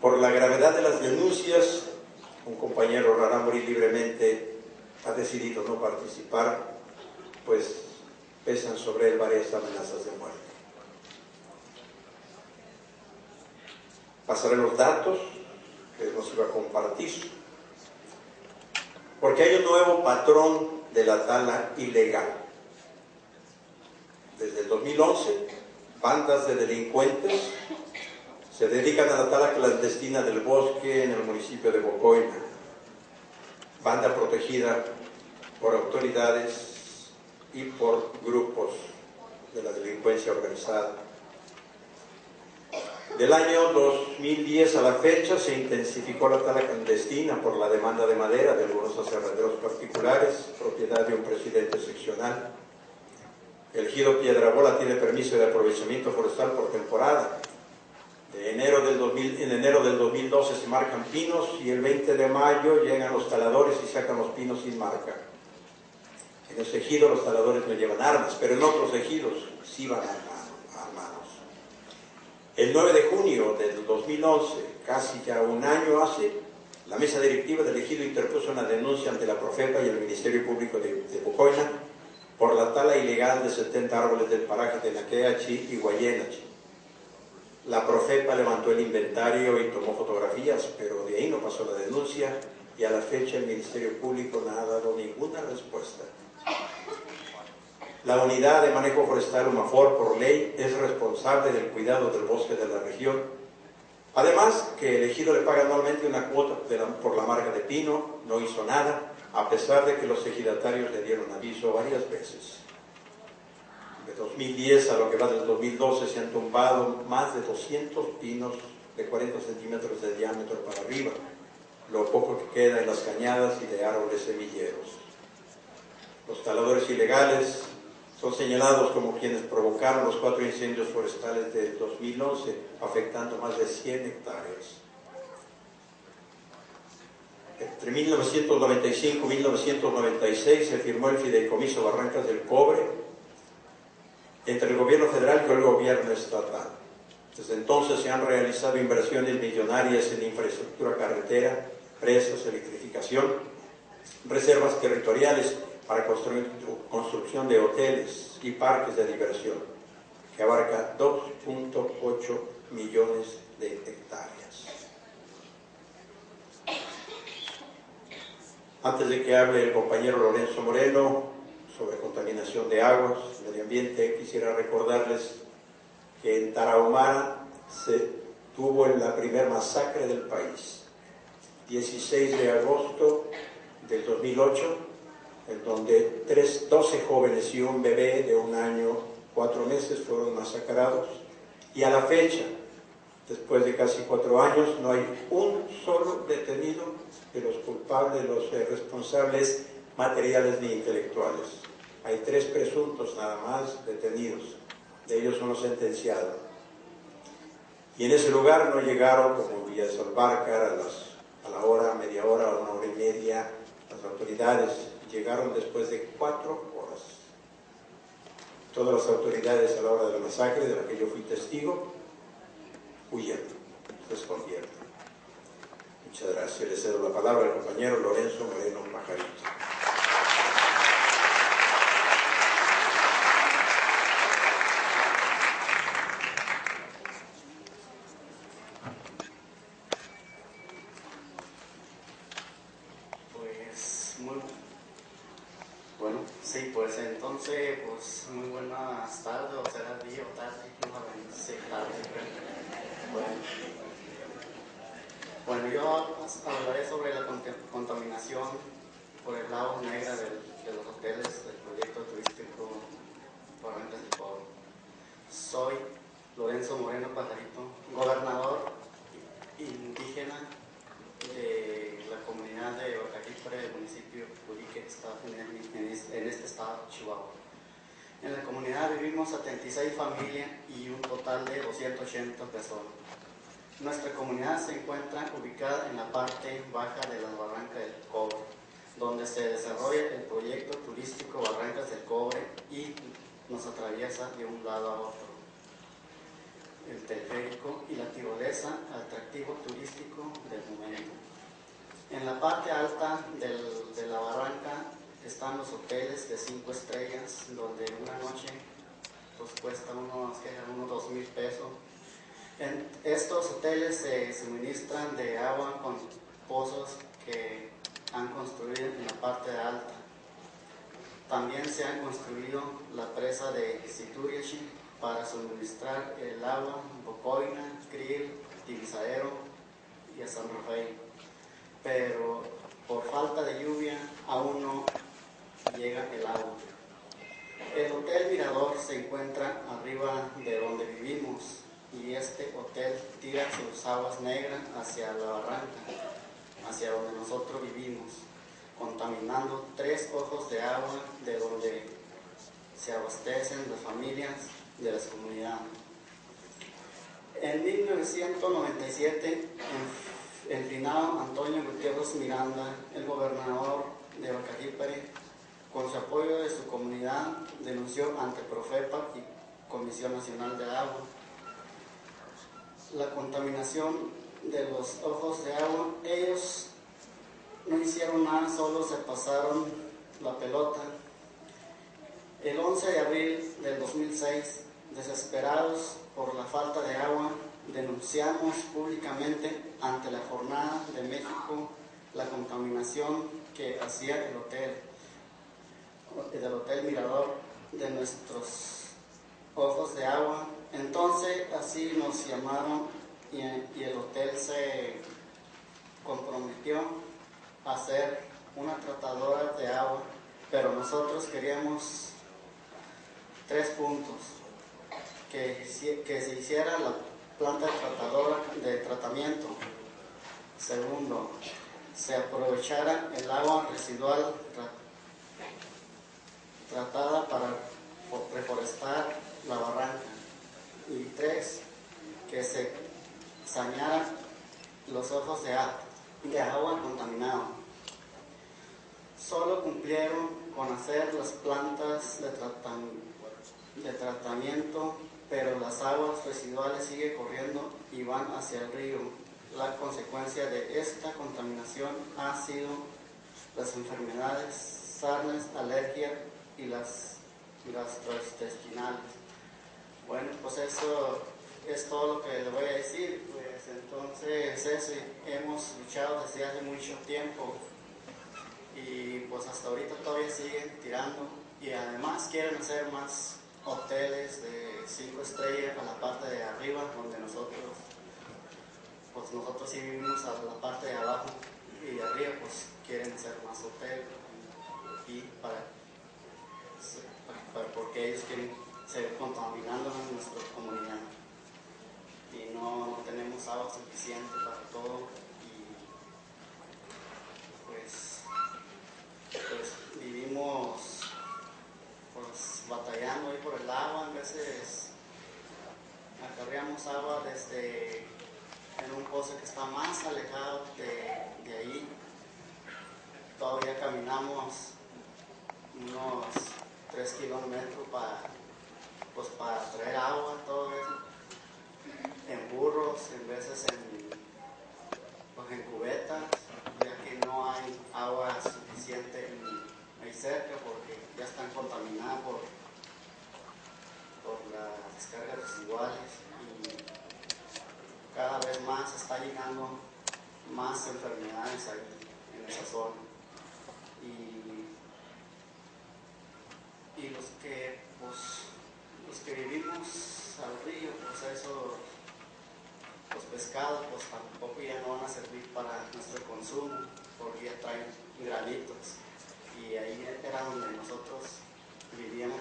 Por la gravedad de las denuncias, un compañero Rarámuri libremente ha decidido no participar, pues pesan sobre él varias amenazas de muerte. Pasaré los datos que nos iba a compartir, porque hay un nuevo patrón de la tala ilegal. Desde el 2011, bandas de delincuentes se dedican a la tala clandestina del bosque en el municipio de Bocoina, banda protegida por autoridades y por grupos de la delincuencia organizada. Del año 2010 a la fecha se intensificó la tala clandestina por la demanda de madera de algunos aserraderos particulares, propiedad de un presidente seccional. El ejido Piedrabola tiene permiso de aprovechamiento forestal por temporada. En enero del 2012 se marcan pinos y el 20 de mayo llegan los taladores y sacan los pinos sin marca. En ese ejido los taladores no llevan armas, pero en otros ejidos sí van armados. El 9 de junio del 2011, casi ya un año hace, la mesa directiva del ejido interpuso una denuncia ante la Profepa y el Ministerio Público de Bocoina por la tala ilegal de 70 árboles del paraje de Naqueachi y Guayenachi. La Profepa levantó el inventario y tomó fotografías, pero de ahí no pasó la denuncia y a la fecha el Ministerio Público no ha dado ninguna respuesta. La Unidad de Manejo Forestal UMAFOR, por ley, es responsable del cuidado del bosque de la región. Además, que el ejido le paga anualmente una cuota por la marca de pino, no hizo nada, a pesar de que los ejidatarios le dieron aviso varias veces. De 2010 a lo que va del 2012 se han tumbado más de 200 pinos de 40 centímetros de diámetro para arriba, lo poco que queda en las cañadas y de árboles semilleros. Los taladores ilegales son señalados como quienes provocaron los 4 incendios forestales del 2011, afectando más de 100 hectáreas. Entre 1995 y 1996 se firmó el Fideicomiso Barrancas del Cobre entre el gobierno federal y el gobierno estatal. Desde entonces se han realizado inversiones millonarias en infraestructura carretera, presas, electrificación, reservas territoriales para construcción de hoteles y parques de diversión, que abarca 2.8 millones de hectáreas. Antes de que hable el compañero Lorenzo Moreno sobre contaminación de aguas, medio ambiente, quisiera recordarles que en Tarahumara se tuvo la primera masacre del país, 16 de agosto del 2008, en donde 12 jóvenes y un bebé de 1 año, 4 meses fueron masacrados, y a la fecha, después de casi 4 años, no hay un solo detenido de los culpables, de los responsables materiales ni intelectuales. Hay 3 presuntos nada más detenidos, de ellos uno sentenciado. Y en ese lugar no llegaron, como Villa de Salvarcar, a la hora, media hora, 1 hora y media, las autoridades. Llegaron después de 4 horas. Todas las autoridades a la hora de la masacre, de la que yo fui testigo, huyeron, se escondieron. Muchas gracias. Le cedo la palabra al compañero Lorenzo Moreno Pajarito. Pues entonces, pues muy buenas tardes, o será día o tarde, no sé, tarde. Bueno, yo hablaré sobre la contaminación por el lado negro de los hoteles del proyecto turístico Barrancas del Cobre. Soy Lorenzo Moreno Pajarito, gobernador indígena de la comunidad de Bacajípare del municipio de Purique, en este estado de Chihuahua. En la comunidad vivimos 76 familias y un total de 280 personas. Nuestra comunidad se encuentra ubicada en la parte baja de la Barranca del Cobre. donde se desarrolla el proyecto turístico Barrancas del Cobre y nos atraviesa de un lado a otro. El teleférico y la tirolesa, atractivo turístico del momento. En la parte alta de la barranca están los hoteles de 5 estrellas, donde una noche pues cuesta unos 2,000 pesos. En estos hoteles se suministran de agua con pozos que han construido en la parte alta. También se han construido la presa de Situriachi para suministrar el agua Bocoina, Krill, Tibizadero y a San Rafael. Pero por falta de lluvia aún no llega el agua. El Hotel Mirador se encuentra arriba de donde vivimos y este hotel tira sus aguas negras hacia la barranca, hacia donde nosotros vivimos, contaminando 3 ojos de agua de donde se abastecen las familias de las comunidades. En 1997, el finado Antonio Gutiérrez Miranda, el gobernador de Bacajípare, con su apoyo de su comunidad, denunció ante Profepa y Comisión Nacional de Agua la contaminación de los ojos de agua. Ellos no hicieron nada, solo se pasaron la pelota. El 11 de abril del 2006, desesperados por la falta de agua, denunciamos públicamente ante la Jornada de México la contaminación que hacía el hotel, del Hotel Mirador, de nuestros ojos de agua. Entonces así nos llamaron y el hotel se comprometió a hacer una tratadora de agua, pero nosotros queríamos 3 puntos: que se hiciera la planta tratadora de tratamiento. Segundo, se aprovechara el agua residual tratada para reforestar la barranca. Y 3, que se sanearan los ojos de agua contaminados. Solo cumplieron con hacer las plantas de tratamiento, pero las aguas residuales siguen corriendo y van hacia el río. La consecuencia de esta contaminación ha sido las enfermedades, sarnas, alergia y las gastrointestinales. Bueno, pues eso es todo lo que le voy a decir. Pues entonces eso, hemos luchado desde hace mucho tiempo y pues hasta ahorita todavía siguen tirando, y además quieren hacer más hoteles de 5 estrellas a la parte de arriba, donde nosotros sí vivimos a la parte de abajo, y de arriba pues quieren hacer más hoteles, y porque ellos quieren seguir contaminando en nuestra comunidad y no tenemos agua suficiente para todo, y pues vivimos pues batallando ahí por el agua. A veces acarreamos agua desde en un pozo que está más alejado de ahí. Todavía caminamos unos 3 kilómetros para traer agua, todo eso, en burros, en veces en cubetas, ya que no hay agua suficiente ahí cerca, porque ya están contaminadas por las descargas residuales, y cada vez más está llegando más enfermedades ahí en esa zona. Y los que vivimos al río, pues eso, los pescados pues tampoco ya no van a servir para nuestro consumo, porque ya traen granitos, y ahí era donde nosotros vivíamos,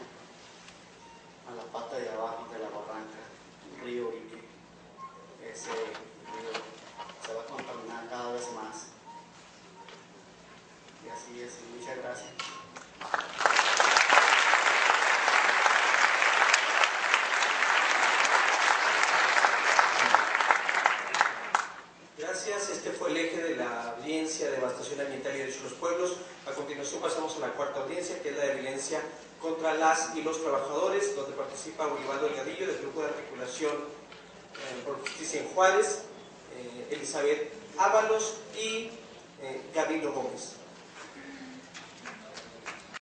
a la pata de abajo de la barranca, el río Ique. Ese río se va a contaminar cada vez más, y así es. Muchas gracias. Gracias. Este fue el eje de la audiencia de Devastación Ambiental y Derechos de los Pueblos. continuación pasamos a la cuarta audiencia, que es la de violencia contra las y los trabajadores, donde participa Uribaldo Delgadillo del Grupo de Articulación por Justicia en Juárez, Elizabeth Ábalos y Gabino Gómez.